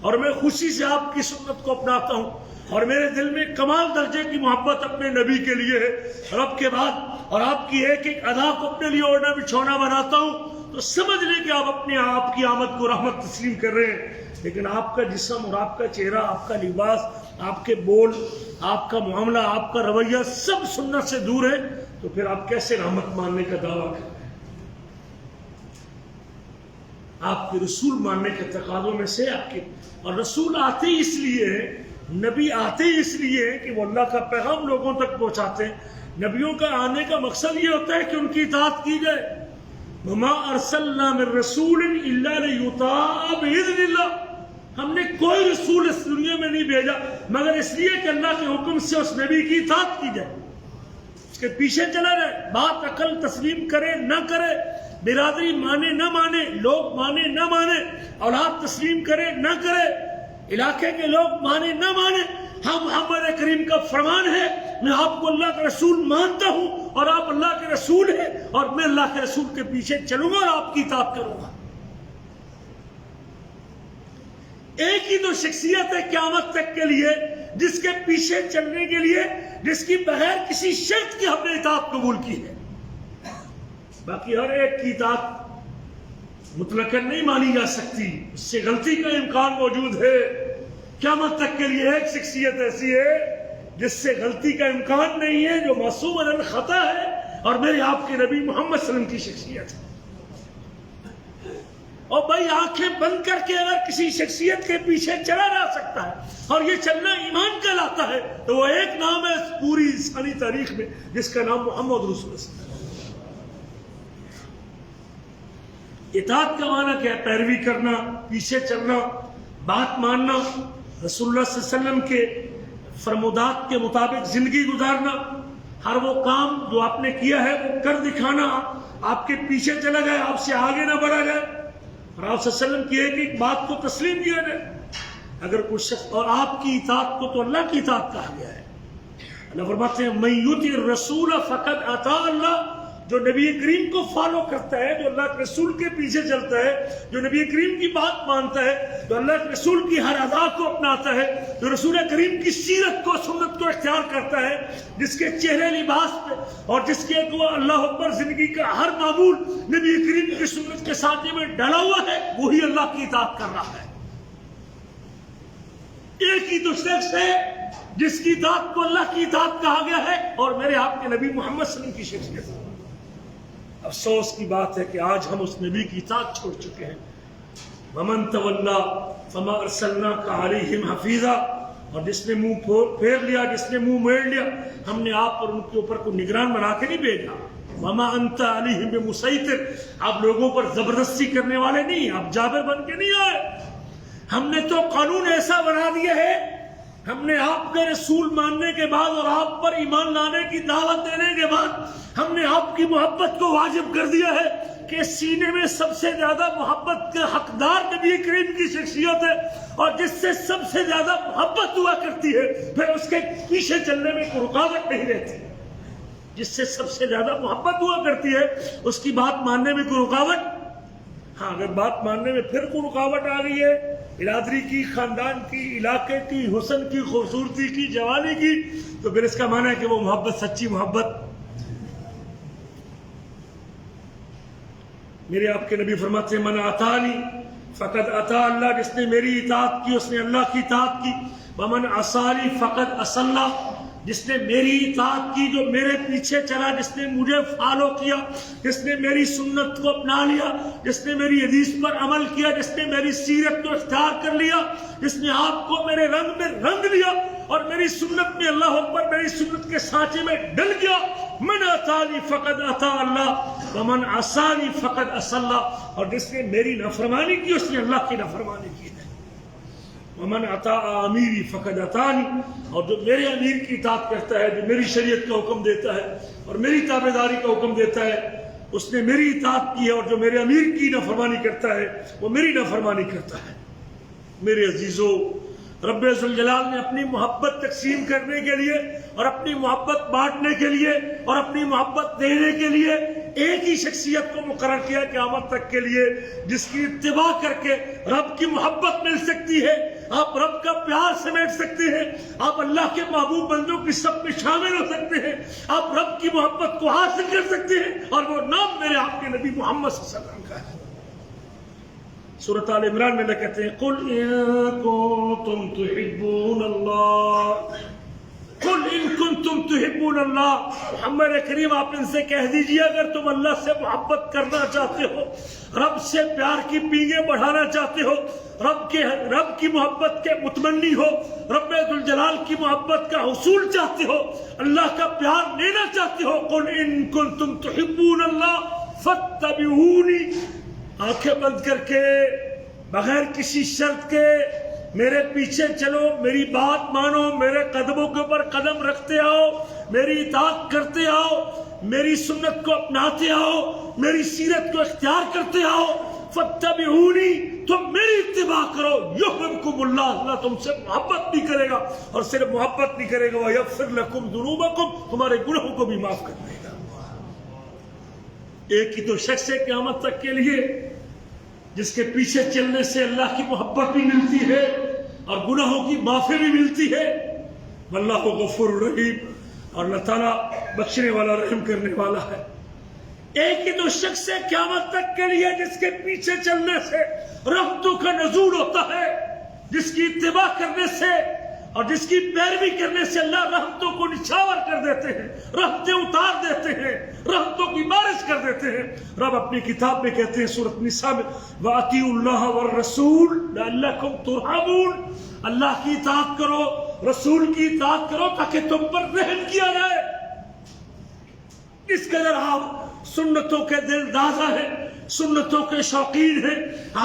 اور میں خوشی سے آپ کی سنت کو اپناتا ہوں اور میرے دل میں کمال درجے کی محبت اپنے نبی کے لیے ہے رب کے بعد، اور آپ کی ایک ایک ادا کو اپنے لیے اوڑھنا بچھونا بناتا ہوں، تو سمجھ لیں کہ آپ اپنے آپ کی آمد کو رحمت تسلیم کر رہے ہیں. لیکن آپ کا جسم اور آپ کا چہرہ، آپ کا لباس، آپ کے بول، آپ کا معاملہ، آپ کا رویہ سب سنت سے دور ہے، تو پھر آپ کیسے رحمت ماننے کا دعویٰ کریں؟ آپ کے رسول ماننے کے تقاضوں میں سے آپ کے، اور رسول آتے ہی اس لیے ہیں، نبی آتے ہی اس لیے ہیں کہ وہ اللہ کا پیغام لوگوں تک پہنچاتے ہیں. نبیوں کا آنے کا مقصد یہ ہوتا ہے کہ ان کی اطاعت کی جائے. وَمَا أَرْسَلْنَا مِن رَّسُولٍ إِلَّا لِيُطَاعَ بِإِذْنِ اللَّهِ. ہم نے کوئی رسول اس دنیا میں نہیں بھیجا مگر اس لیے کہ اللہ کے حکم سے اس نبی کی اطاعت کی جائے، اس کے پیچھے چلا جائے. بات عقل تسلیم کرے نہ کرے، برادری مانے نہ مانے، لوگ مانے نہ مانے، اولاد تسلیم کرے نہ کرے، علاقے کے لوگ مانے نہ مانے، ہم محمد کریم کا فرمان ہے میں آپ کو اللہ کا رسول مانتا ہوں اور آپ اللہ کے رسول ہیں اور میں اللہ کے رسول کے پیچھے چلوں گا اور آپ کی اطاعت کروں گا. ایک ہی تو شخصیت ہے قیامت تک کے لیے جس کے پیچھے چلنے کے لیے، جس کی بغیر کسی شرط کی ہم نے اطاعت قبول کی ہے. باقی ہر ایک کی اطاعت مطلقاً نہیں مانی جا سکتی، اس سے غلطی کا امکان موجود ہے. قیامت تک کے لیے ایک شخصیت ایسی ہے جس سے غلطی کا امکان نہیں ہے، جو معصوم عن الخطا ہے، اور میرے آپ کے نبی محمد صلی اللہ علیہ وسلم کی شخصیت ہے. اور بھائی آنکھیں بند کر کے اگر کسی شخصیت کے پیچھے چلا جا سکتا ہے اور یہ چلنا ایمان کہلاتا ہے تو وہ ایک نام ہے پوری انسانی تاریخ میں جس کا نام محمد رسول اللہ. اطاعت کا معنی کیا ہے؟ پیروی کرنا، پیچھے چلنا، بات ماننا. رسول اللہ صلی اللہ علیہ وسلم کے فرمودات کے مطابق زندگی گزارنا، ہر وہ کام جو آپ نے کیا ہے وہ کر دکھانا، آپ کے پیچھے چلا جائے، آپ سے آگے نہ بڑھا جائے، اور آپ صلی اللہ علیہ وسلم کی ایک بات کو تسلیم کیا جائے۔ اگر کوئی شخص، اور آپ کی اطاعت کو تو اللہ کی اطاعت کہا گیا ہے۔ اللہ فرماتے ہیں من یطع الرسول فقد اطاع اللہ، جو نبی کریم کو فالو کرتا ہے، جو اللہ کے رسول کے پیچھے چلتا ہے، جو نبی کریم کی بات مانتا ہے، جو اللہ کے رسول کی ہر ادا کو اپناتا ہے، جو رسول کریم کی سیرت کو، سنت کو اختیار کرتا ہے، جس کے چہرے لباس پہ اور جس کے وہ اللہ اکبر زندگی کا ہر معمول نبی کریم کی سنت کے ساتھ میں ڈلا ہوا ہے، وہی اللہ کی اطاعت کر رہا ہے۔ ایک ہی تو شخص ہے جس کی اطاعت کو اللہ کی اطاعت کہا گیا ہے، اور میرے آپ کے نبی محمد صلی اللہ علیہ وسلم کی شخصیت۔ افسوس کی بات ہے کہ آج ہم اس نبی کی اطاعت چھوڑ چکے ہیں۔ وَمَن تَوَلَّىٰ فَمَا أَرْسَلْنَاكَ عَلَيْهِمْ حَفِيظًا، اور جس نے منہ پھیر لیا، جس نے منہ موڑ لیا، ہم نے آپ پر ان کے اوپر کوئی نگران بنا کے نہیں بھیجا۔ وَمَا أَنْتَ عَلَيْهِمْ بِمُسَيْطِرٍ، آپ لوگوں پر زبردستی کرنے والے نہیں، آپ جابر بن کے نہیں آئے۔ ہم نے تو قانون ایسا بنا دیا ہے، ہم نے آپ کے رسول ماننے کے بعد اور آپ پر ایمان لانے کی دعوت دینے کے بعد ہم نے آپ کی محبت کو واجب کر دیا ہے کہ سینے میں سب سے زیادہ محبت کے حقدار نبی کریم کی شخصیت ہے، اور جس سے سب سے زیادہ محبت ہوا کرتی ہے پھر اس کے پیچھے چلنے میں کوئی رکاوٹ نہیں رہتی۔ جس سے سب سے زیادہ محبت ہوا کرتی ہے اس کی بات ماننے میں کوئی رکاوٹ، ہاں اگر بات ماننے میں پھر کوئی رکاوٹ آ گئی ہے، برادری کی، خاندان کی، علاقے کی، حسن کی، خوبصورتی کی، جوانی کی، تو پھر اس کا معنی ہے کہ وہ محبت سچی محبت۔ میرے آپ کے نبی فرماتے ہیں من اطاعنی فقد اطاع اللہ، جس نے میری اطاعت کی اس نے اللہ کی اطاعت کی۔ ومن عصانی فقد عصى اللہ، جس نے میری اطاعت کی، جو میرے پیچھے چلا، جس نے مجھے فالو کیا، جس نے میری سنت کو اپنا لیا، جس نے میری حدیث پر عمل کیا، جس نے میری سیرت کو اختیار کر لیا، جس نے آپ کو میرے رنگ میں رنگ لیا اور میری سنت میں اللہ اکبر میری سنت کے سانچے میں ڈل گیا، من اطاعنی فقد اطاع اللہ ومن عصانی فقد عصى اللہ، اور جس نے میری نافرمانی کی اس نے اللہ کی نافرمانی کی ہے۔ ومن اطاع امیری فقد اطاعنی، اور جو میرے امیر کی اطاعت کرتا ہے، جو میری شریعت کا حکم دیتا ہے اور میری تابعداری کا حکم دیتا ہے، اس نے میری اطاعت کی ہے، اور جو میرے امیر کی نافرمانی کرتا ہے وہ میری نافرمانی کرتا ہے۔ میرے عزیزو، رب ذوالجلال نے اپنی محبت تقسیم کرنے کے لیے اور اپنی محبت بانٹنے کے لیے اور اپنی محبت دینے کے لیے ایک ہی شخصیت کو مقرر کیا قیامت تک کے لیے، جس کی اتباع کر کے رب کی محبت مل سکتی ہے، آپ رب کا پیار سمیٹ سکتے ہیں، آپ اللہ کے محبوب بندوں کی سب میں شامل ہو سکتے ہیں، آپ رب کی محبت کو حاصل کر سکتے ہیں، اور وہ نام میرے آپ کے نبی محمد صلی اللہ علیہ وسلم کا ہے۔ سورۃ آل عمران میں اللہ کہتے ہیں قل ان کنتم تحبون اللہ، قل ان کنتم تحبون اللہ، محمد کریم آپ ان سے کہہ دیجئے اگر تم اللہ سے محبت کرنا چاہتے ہو، رب سے پیار کی پینگیں بڑھانا چاہتے ہو، رب کی محبت کے متمنی ہو، رب ذوالجلال کی محبت کا حصول چاہتے ہو، اللہ کا پیار لینا چاہتے ہو، قل ان کنتم تحبون اللہ فاتبعونی، آنکھیں بند کر کے بغیر کسی شرط کے میرے پیچھے چلو، میری بات مانو، میرے قدموں کے اوپر قدم رکھتے آؤ، میری اطاعت کرتے آؤ، میری سنت کو اپناتے آؤ، میری سیرت کو اختیار کرتے آؤ، فاتبعونی، تم میری اتباع کرو، یحببکم اللہ، اللہ تم سے محبت بھی کرے گا، اور صرف محبت نہیں کرے گا، ویغفر لکم ذنوبکم، تمہارے گناہوں کو بھی معاف کر دے گا۔ ایک ہی تو شخص ہے قیامت تک کے لیے جس کے پیچھے چلنے سے اللہ کی محبت بھی ملتی ہے اور گناہوں کی معافی بھی ملتی ہے، واللہ غفور رحیم، اور اللہ تعالیٰ بخشنے والا رحم کرنے والا ہے۔ ایک ہی تو شخص ہے قیامت تک کے لیے جس کے پیچھے چلنے سے رحمتوں کا نزول ہوتا ہے، جس کی اتباع کرنے سے اور جس کی پیروی کرنے سے اللہ رحمتوں کو نچھاور کر دیتے ہیں، رحمتیں اتار دیتے ہیں، رحمتوں کی بارش کر دیتے ہیں۔ رب اپنی کتاب میں کہتے ہیں سورۃ نساء میں وَأَطِیعُوا اللَّهَ وَالرَّسُولَ لَعَلَّکُمْ تُرْحَمُونَ، اللہ کی اطاعت کرو، رسول کی اطاعت کرو تاکہ تم پر رحم کیا جائے۔ اس قدر آپ سنتوں کے دل دازا ہے، سنتوں کے شوقین ہیں.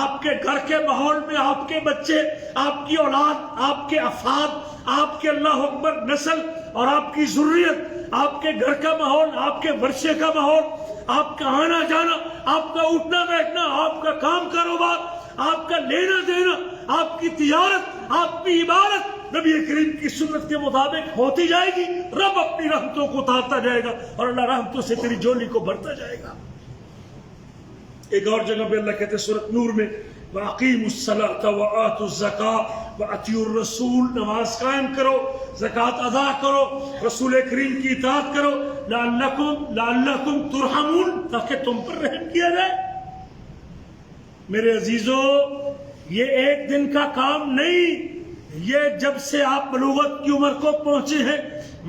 آپ کے گھر کے ماحول میں آپ کے بچے، آپ کی اولاد، آپ کے افراد، آپ کے اللہ اکبر نسل اور آپ کی ذریت، آپ کے گھر کا ماحول، آپ کے ورثے کا ماحول، آپ کا آنا جانا، آپ کا اٹھنا بیٹھنا، آپ کا کام کاروبار، آپ کا لینا دینا، آپ کی تجارت، آپ کی عبادت نبی کریم کی سنت کے مطابق ہوتی جائے گی. رب اپنی رحمتوں کو اتارتا جائے گا اور اللہ رحمتوں سے تیری جولی کو بھرتا جائے گا. ایک اور جگہ پہ اللہ کہتے ہیں سورۃ نور میں وَأَقِيمُوا الصَّلَاةَ وَآتُوا الزَّكَاةَ وَأَطِيعُوا الرَّسُولَ، نماز قائم کرو، زکوٰۃ ادا کرو، رسول کریم کی اطاعت کرو، لعلکم ترحمون، تاکہ تم پر رحم کیا جائے. میرے عزیزو، یہ ایک دن کا کام نہیں، یہ جب سے آپ بلوغت کی عمر کو پہنچے ہیں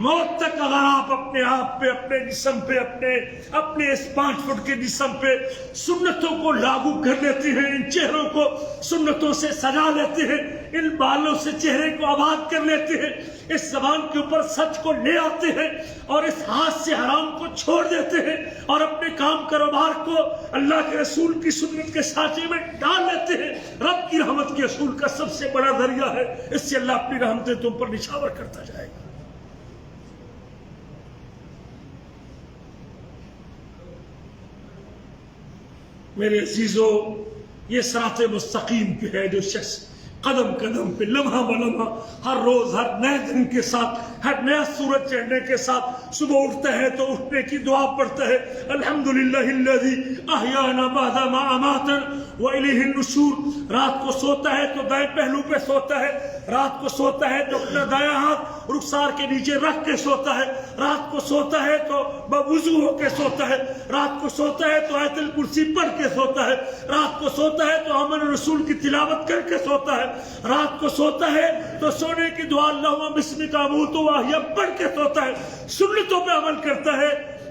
موت تک اگر آپ اپنے آپ پہ، اپنے جسم پہ، اپنے اس 5 فٹ کے جسم پہ سنتوں کو لاگو کر لیتے ہیں، ان چہروں کو سنتوں سے سجا لیتے ہیں، ان بالوں سے چہرے کو آباد کر لیتے ہیں، اس زبان کے اوپر سچ کو لے آتے ہیں اور اس ہاتھ سے حرام کو چھوڑ دیتے ہیں اور اپنے کام کاروبار کو اللہ کے رسول کی سنت کے سانچے میں ڈال لیتے ہیں، رب کی رحمت کے اصول کا سب سے بڑا ذریعہ ہے. اس سے اللہ اپنی رحمتیں تم پر نچھاور کرتا جائے گا. میرے عزیزو، یہ صراط مستقیم پہ ہے جو شخص قدم قدم پہ، لمحہ بلمحہ، ہر روز، ہر نئے دن کے ساتھ، ہر نیا سورج چڑھنے کے ساتھ صبح اٹھتا ہے تو اٹھنے کی دعا پڑھتا ہے، الحمدللہ الذی احیانا بعد ما اماتنا والیہ النشور. رات کو سوتا ہے تو دائیں پہلو پہ سوتا ہے، رات کو سوتا ہے تو اپنا دایاں ہاتھ رخسار کے نیچے رکھ کے سوتا ہے، رات کو سوتا ہے تو بوضو ہو کے سوتا ہے، رات کو سوتا ہے تو آیت الکرسی پڑھ کے سوتا ہے، رات کو سوتا ہے تو امن رسول کی تلاوت کر کے سوتا ہے، رات کو سوتا ہے تو سونے کی دعا اللہم بسمک اموت واحیا پڑھ کے سوتا ہے، سنتوں پہ عمل کرتا ہے.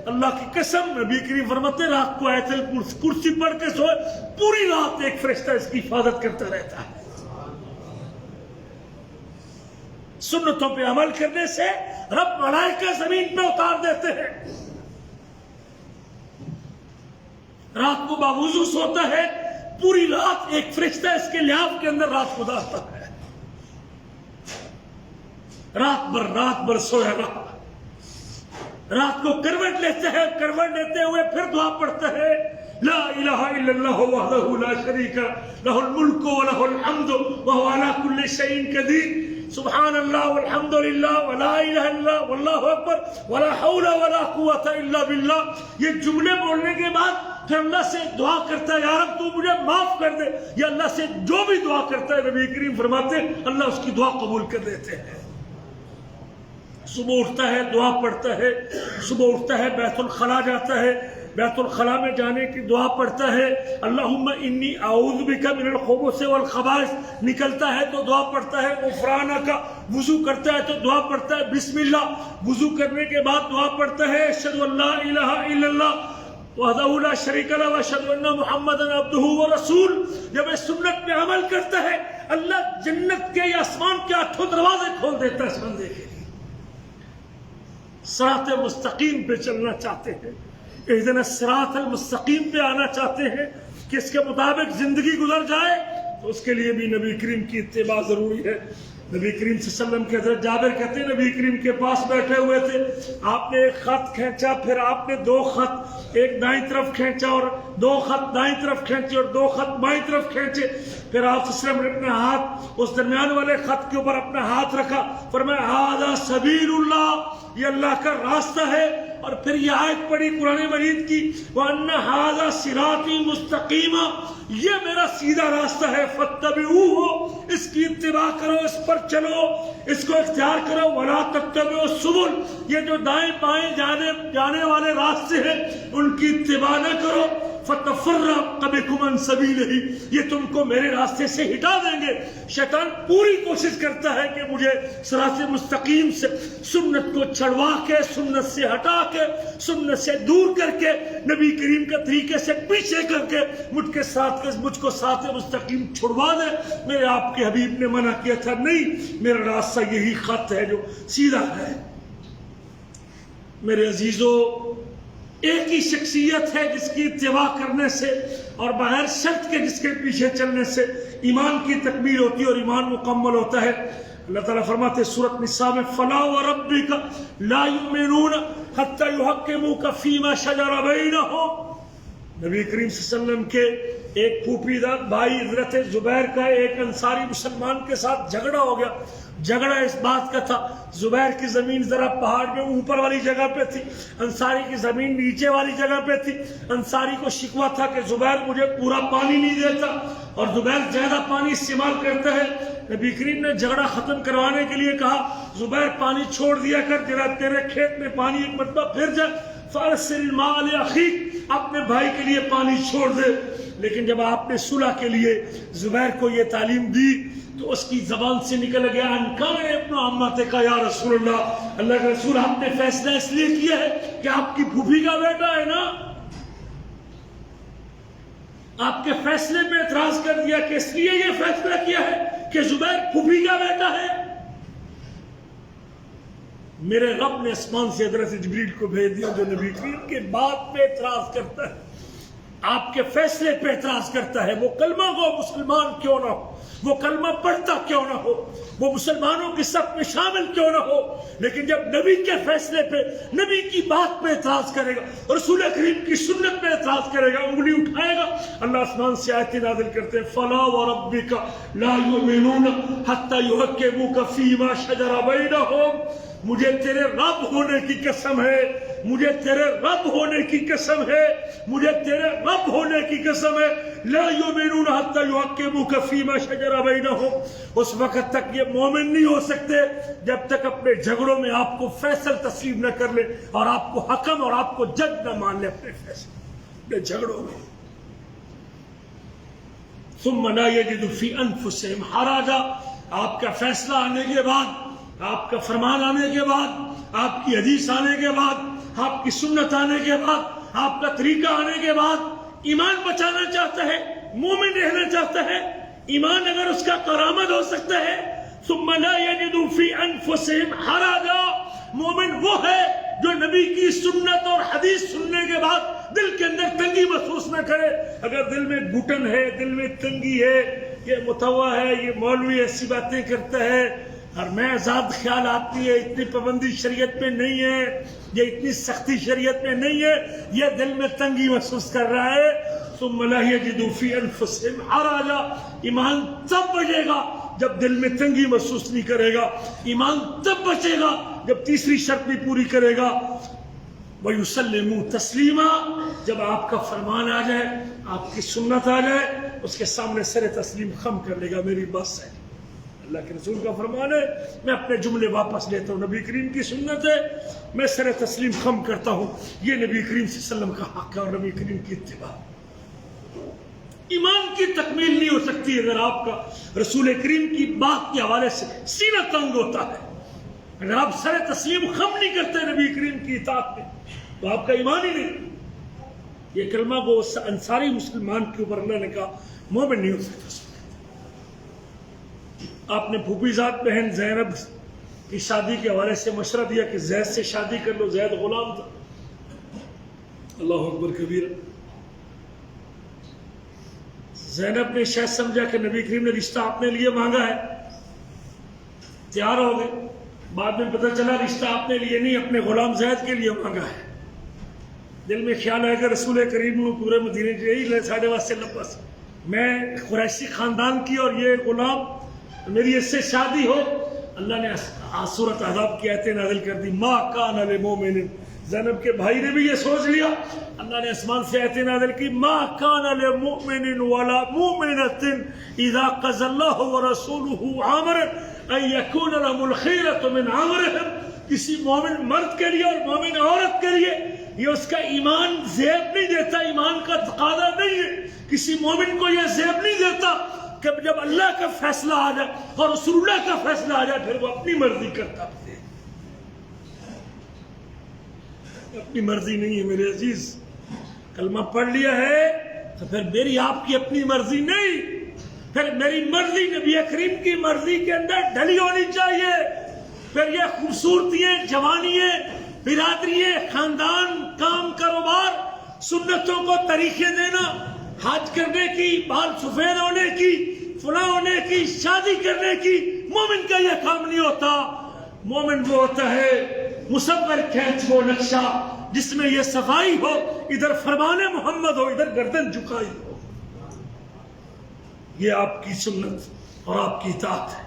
اللہ کی قسم، نبی کریم فرماتے ہیں رات کو آیت الکرسی پڑھ کے سوئے، پوری رات ایک فرشتہ اس کی حفاظت کرتا رہتا ہے. سنتوں پہ عمل کرنے سے رب ملائکہ زمین پہ اتار دیتے ہیں. رات کو باوضو سوتا ہے، پوری رات ایک فرشتہ اس کے لحاف کے اندر رات گزارتا ہے. رات بھر سویا رہا، رات کو کروٹ لیتے ہیں، کروٹ لیتے ہوئے پھر دعا پڑھتے ہیں، لا الہ الا اللہ وحدہ لا شریک لہ الملک ولہ الحمد وہو علی کل شیء قدیر، سبحان اللہ والحمد للہ ولا الہ الا اللہ واللہ اکبر ولا حول ولا قوت الا باللہ. یہ جملے بولنے کے بعد پھر اللہ سے دعا کرتا ہے، یا رب تو مجھے معاف کر دے. یا اللہ سے جو بھی دعا کرتا ہے نبی کریم فرماتے ہیں اللہ اس کی دعا قبول کر دیتے ہیں. صبح اٹھتا ہے دعا پڑھتا ہے، صبح اٹھتا ہے بیت الخلاء جاتا ہے، بیت الخلاء میں جانے کی دعا پڑھتا ہے، اللہم انی اعوذ بک من الخبث والخبائث، نکلتا ہے تو دعا پڑھتا ہے غفرانک، وضو کرتا ہے تو دعا پڑھتا ہے بسم اللہ، وضو کرنے کے بعد دعا پڑھتا ہے اشہد ان لا الہ الا اللہ وحدہ لا شریک لہ واشہد ان محمدا عبدہ ورسولہ. جب اس سنت میں عمل کرتا ہے اللہ جنت کے یا آسمان کے 8 دروازے کھول دیتا ہے اس بندے کے. صراط مستقیم پہ چلنا چاہتے ہیں، اہدنا الصراط المستقیم پہ آنا چاہتے ہیں کہ اس کے مطابق زندگی گزر جائے، تو اس کے لیے بھی نبی کریم کی اتباع ضروری ہے. نبی کریم صلی اللہ علیہ وسلم کے حضرت جابر کہتے ہیں نبی کریم کے پاس بیٹھے ہوئے تھے، آپ نے ایک خط کھینچا، پھر آپ نے 2 خط، ایک دائیں طرف کھینچا اور 2 خط دائیں طرف کھینچے اور 2 خط بائیں طرف کھینچے. پھر آپ صلی اللہ علیہ وسلم نے اپنا ہاتھ اس درمیان والے خط کے اوپر اپنا ہاتھ رکھا، فرمایا ھذا سبیل اللہ، یہ اللہ کا راستہ ہے. اور پھر یہ آیت پڑھی قرآن مجید کی، وَأَنَّ هَذَا صِرَاطِي مُسْتَقِيمًا، یہ میرا سیدھا راستہ ہے، فَاتَّبِعُوهُ، اس کی اتباع کرو، اس پر چلو، اس کو اختیار کرو، وَلَا تَتَّبِعُوا السُّبُلَ، یہ جو دائیں بائیں جانے والے راستے ہیں ان کی اتباع نہ کرو، فَتَفَرَّقَ بِكُمْ عَنْ سَبِيلِهِ، یہ تم کو میرے راستے سے ہٹا دیں گے. شیطان پوری کوشش کرتا ہے کہ مجھے صراط مستقیم سے، سنت کو چھڑوا کے، سنت سے ہٹا کے، سنت سے دور کر کے، نبی کریم کے طریقے سے پیچھے کر کے مجھ کو صراط مستقیم چھڑوا دے. میرے آپ کے حبیب نے منع کیا تھا، نہیں، میرا راستہ یہی خط ہے جو سیدھا ہے. میرے عزیزو، ایک ہی شخصیت ہے جس کی اتباع کرنے سے اور بغیر شرط کے جس کے پیچھے چلنے سے ایمان کی تکمیل ہوتی ہے اور ایمان مکمل ہوتا ہے. اللہ تعالیٰ فرماتے سورۃ نساء میں فَلَا وَرَبِّكَ لَا يُؤْمِنُونَ حَتَّى يُحَكِّمُوكَ فِيمَا شَجَرَ بَيْنَهُمْ. نبی کریم صلی اللہ علیہ وسلم کے ایک پھوپھی داد بھائی حضرت زبیر کا ایک انصاری مسلمان کے ساتھ جھگڑا ہو گیا. جھگڑا اس بات کا تھا زبیر کی زمین ذرا پہاڑ میں اوپر والی جگہ پہ تھی, انصاری کی زمین نیچے والی جگہ پہ تھی. انصاری کو شکوہ تھا کہ زبیر مجھے پورا پانی نہیں دیتا اور زبیر زیادہ پانی استعمال کرتا ہے. نبی کریم نے جھگڑا ختم کروانے کے لیے کہا زبیر پانی چھوڑ دیا کر, جرا تیرے کھیت میں پانی ایک مرتبہ پھر جائے. فارسل الماء لأخیک, اپنے بھائی کے لیے پانی چھوڑ دے. لیکن جب آپ نے صلح کے لیے زبیر کو یہ تعلیم دی تو اس کی زبان سے نکل گیا ان کان ابن عمتک یا رسول اللہ, اللہ کے رسول آپ نے فیصلہ اس لیے کیا ہے کہ آپ کی پھوپھی کا بیٹا ہے نا, آپ کے فیصلے میں اعتراض کر دیا کہ اس لیے یہ فیصلہ کیا ہے کہ زبیر پھوپھی کا بیٹا ہے. میرے رب نے آسمان سے حضرت جبریل کو بھیج دیا جو نبی کریم کے بات پہ اعتراض کرتا ہے, آپ کے فیصلے پہ اعتراض کرتا ہے. وہ کلمہ کو مسلمان کیوں نہ ہو, وہ کلمہ پڑھتا کیوں نہ ہو, وہ مسلمانوں کی صف میں شامل کیوں نہ ہو, لیکن جب نبی کے فیصلے پہ, نبی کی بات پہ اعتراض کرے گا, رسول کریم کی سنت پہ اعتراض کرے گا, انگلی اٹھائے گا, اللہ آسمان سے آیتیں نازل کرتے ہیں فَلَا وَرَبِّكَ لَا يُؤْمِنُونَ حَتَّى يُحَكِّمُوكَ فِيمَا شَجَرَ بَيْنَهُمْ. مجھے تیرے رب ہونے کی قسم ہے, مجھے تیرے رب ہونے کی قسم ہے, مجھے تیرے رب ہونے کی قسم ہے, لا یؤمنون حتی یحکموک فیما شجر بینہم. اس وقت تک یہ مومن نہیں ہو سکتے جب تک اپنے جھگڑوں میں آپ کو فیصل تسلیم نہ کر لے اور آپ کو حکم اور آپ کو جج نہ مان لے اپنے فیصلے, اپنے جھگڑوں میں. ثم لا یجدوا فی انفسہم حرجا, آپ کا فیصلہ آنے کے بعد, آپ کا فرمان آنے کے بعد, آپ کی حدیث آنے کے بعد, آپ کی سنت آنے کے بعد, آپ کا طریقہ آنے کے بعد, ایمان بچانا چاہتا ہے, مومن رہنا چاہتا ہے, ایمان اگر اس کا کرامت ہو سکتا ہے, ثم لا یجدوا فی انفسہم حرجا, مومن وہ ہے جو نبی کی سنت اور حدیث سننے کے بعد دل کے اندر تنگی محسوس نہ کرے. اگر دل میں گھٹن ہے, دل میں تنگی ہے, یہ متوا ہے, یہ مولوی ایسی باتیں کرتا ہے اور میں آزاد خیال آتی ہے, اتنی پابندی شریعت میں نہیں ہے, یہ اتنی سختی شریعت میں نہیں ہے, یہ دل میں تنگی محسوس کر رہا ہے. ثم لا یجدوا فی انفسہم حرجا, ایمان تب بچے گا جب دل میں تنگی محسوس نہیں کرے گا, ایمان تب بچے گا جب تیسری شرط بھی پوری کرے گا. وَيُسَلِّمُوا تَسْلِيمًا, جب آپ کا فرمان آ جائے, آپ کی سنت آ جائے, اس کے سامنے سر تسلیم خم کر لے گا, میری بس ہے, اللہ کے رسول کا فرمان ہے, میں اپنے جملے واپس لیتا ہوں, نبی کریم کی سنت ہے, میں سر تسلیم خم کرتا ہوں, یہ نبی کریم صلی اللہ علیہ وسلم کا حق ہے اور نبی کریم کی اتباع. ایمان کی تکمیل نہیں ہو سکتی اگر آپ کا رسول کریم کی بات کے حوالے سے سینہ تنگ ہوتا ہے, اگر آپ سر تسلیم خم نہیں کرتے نبی کریم کی اطاعت میں تو آپ کا ایمان ہی نہیں. یہ کلمہ کو انصاری مسلمان کے اوپر اللہ نے کہا مومن نہیں ہو سکتا. آپ نے پھوپھی زاد بہن زینب کی شادی کے حوالے سے مشورہ دیا کہ زید سے شادی کر لو, زید غلام تھا. اللہ اکبر کبیر. زینب نے شاید سمجھا کہ نبی کریم نے رشتہ اپنے لیے مانگا ہے, تیار ہو گئے. بعد میں پتہ چلا رشتہ اپنے لیے نہیں, اپنے غلام زید کے لیے مانگا ہے. دل میں خیال آیا کہ رسول کریم نے پورے مدینے یہی ساڑھے واسطے لباس, میں قریشی خاندان کی اور یہ غلام, میری اس سے شادی ہو. اللہ نے سورۃ احزاب کی آیتیں نازل کر دی, ما کان للمؤمن. زینب کے بھائی نے بھی یہ سوچ لیا, اللہ نے آسمان سے آیتیں نازل کی, ما کان للمؤمن ولا مؤمنۃ اذا قضى اللہ ورسولہ امرا ان یکون لهم الخیرۃ من امرهم. کسی مومن مرد کے لیے اور مومن عورت کے لیے یہ اس کا ایمان زیب نہیں دیتا, ایمان کا تقاضا نہیں ہے. کسی مومن کو یہ زیب نہیں دیتا کہ جب اللہ کا فیصلہ آ جائے اور رسول اللہ کا فیصلہ آ جائے پھر وہ اپنی مرضی کرتا ہے. اپنی مرضی نہیں ہے میرے عزیز, کلمہ پڑھ لیا ہے تو پھر میری آپ کی اپنی مرضی نہیں, پھر میری مرضی نبی کریم کی مرضی کے اندر ڈھلی ہونی چاہیے. پھر یہ خوبصورتیاں, جوانیاں, برادریاں, خاندان, کام, کاروبار سنتوں کو طریقے دینا، حج کرنے کی، بال سفید ہونے کی، فلاں ہونے کی، شادی کرنے کی، مومن کا یہ کام نہیں ہوتا۔ مومن وہ ہوتا ہے مصور کھینچ وہ نقشہ جس میں یہ صفائی ہو، ادھر فرمان محمد ہو، ادھر گردن جھکائی ہو۔ یہ آپ کی سنت اور آپ کی اطاعت ہے۔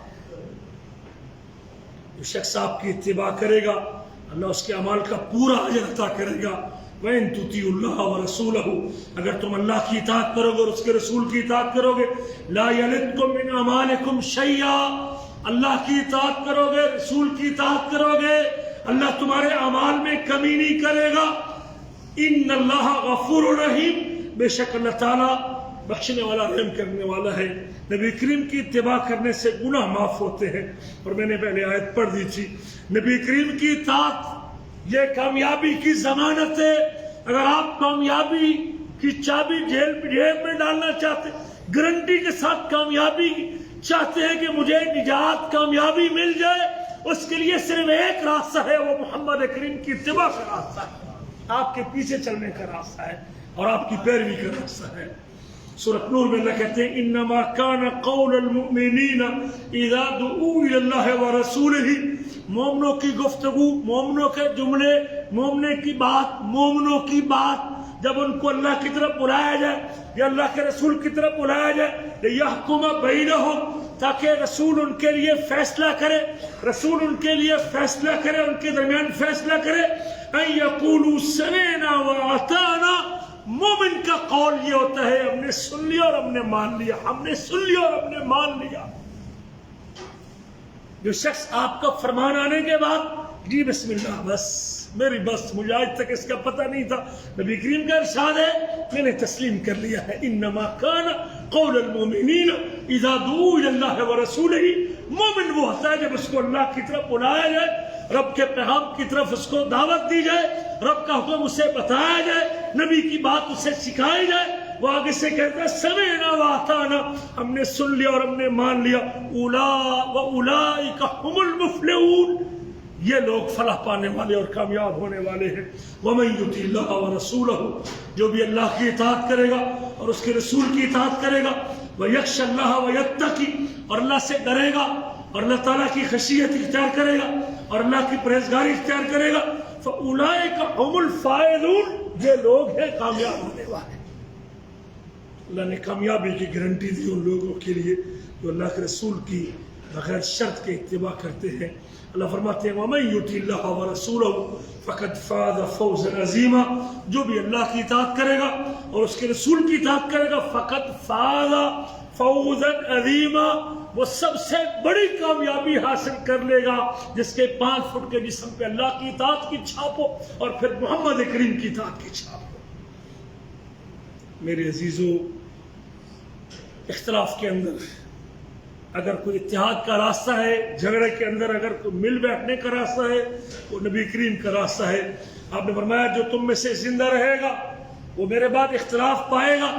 جو شخص آپ کی اتباع کرے گا اللہ اس کے اعمال کا پورا اجر عطا کرے گا۔ وَإِن تُطِيعُوا اللَّهَ وَرَسُولَهُ، اگر تم اللہ کی اطاعت کرو گے اور اس کے رسول کی اطاعت کرو گے، لَا يَلِدْكُم مِّنْ أَعْمَالِكُمْ شَيْئًا، اللہ کی اطاعت کرو گے، رسول کی اطاعت کرو گے، اللہ تمہارے اعمال میں کمی نہیں کرے گا۔ إِنَّ اللَّهَ غَفُورٌ رَحِيمٌ، بے شک اللہ تعالیٰ بخشنے والا، رحم کرنے والا ہے۔ نبی کریم کی اتباع کرنے سے گناہ معاف ہوتے ہیں، اور میں نے پہلے آیت پڑھ دی تھی، نبی کریم کی اطاعت یہ کامیابی کی ضمانت ہے۔ اگر آپ کامیابی کی چابی جیب میں ڈالنا چاہتے، گارنٹی کے ساتھ کامیابی چاہتے ہیں کہ مجھے نجات کامیابی مل جائے، اس کے لیے صرف ایک راستہ ہے، وہ محمد کریم کی اتباع کا راستہ ہے، آپ کے پیچھے چلنے کا راستہ ہے اور آپ کی پیروی کا راستہ ہے۔ سورۃ نور میں اللہ کہتے ہیں انما کان قول المؤمنین اذا دعوا الی اللہ ورسولہ، مومنوں کی گفتگو، مومنوں کے جملے، مومنوں کی بات جب ان کو اللہ کی طرف بلایا جائے یا اللہ کے رسول کی طرف بلایا جائے، لیحکم بینہم، تاکہ رسول ان کے لیے فیصلہ کرے، رسول ان کے لیے فیصلہ کرے، ان کے درمیان فیصلہ کرے، ان یقولوا سمعنا واطعنا، مومن کا قول یہ ہوتا ہے ہم نے سن لیا اور ہم نے مان لیا، ہم نے سن لیا اور ہم نے مان لیا۔ جو شخص آپ کا فرمان آنے کے بعد جی بسم اللہ، بس میری بس، مجھے آج تک اس کا پتہ نہیں تھا، نبی کریم کا ارشاد ہے میں نے تسلیم کر لیا ہے، انما کان قول المؤمنین اذا دعوا الی اللہ ورسولہ، مومن وہ ہوتا ہے جب اس کو اللہ کی طرف بلایا جائے، رب کے پیغام کی طرف اس کو دعوت دی جائے، رب کا حکم اسے بتایا جائے، نبی کی بات اسے سکھائی جائے، وہ آگے سے کہتا ہے سمعنا واطعنا، ہم نے سن لیا اور ہم نے مان لیا، اولئک هم المفلحون، یہ لوگ فلاح پانے والے اور کامیاب ہونے والے ہیں۔ وَمَن يُطِعِ اللَّهَ وَرَسُولَهُ، جو بھی اللہ کی اطاعت کرے گا اور اس کے رسول کی اطاعت کرے گا، وَيَخْشَ اللَّهَ وَيَتَّقِ، اور اللہ سے ڈرے گا اور اللہ تعالیٰ کی خشیت اختیار کرے گا اور اللہ کی پرہیزگاری اختیار کرے گا، فَأُولَئِكَ هُمُ الْفَائِزُونَ، یہ لوگ ہیں کامیاب ہونے والے۔ اللہ نے کامیابی کی گارنٹی دی ان لوگوں کے لیے جو اللہ کے رسول کی بغیر شرط کے اتباع کرتے ہیں۔ اللہ فرماتے ہیں وَمَن يُطِعِ اللَّهَ وَرَسُولَهُ فَقَدْ فَازَ فَوْزًا عَظِيمًا، جو بھی اللہ کی اطاعت کرے گا اور اس کے رسول کی اطاعت کرے گا، فَقَدْ فَازَ فَوْزًا عَظِيمًا، وہ سب سے بڑی کامیابی حاصل کر لے گا جس کے 5 فٹ کے جسم پہ اللہ کی اطاعت کی چھاپ ہو اور پھر محمد کریم کی اطاعت کی چھاپ ہو۔ میرے عزیزو، اختلاف کے اندر اگر کوئی اتحاد کا راستہ ہے، جھگڑے کے اندر اگر کوئی مل بیٹھنے کا راستہ ہے، وہ نبی کریم کا راستہ ہے۔ آپ نے فرمایا جو تم میں سے زندہ رہے گا وہ میرے بعد اختلاف پائے گا،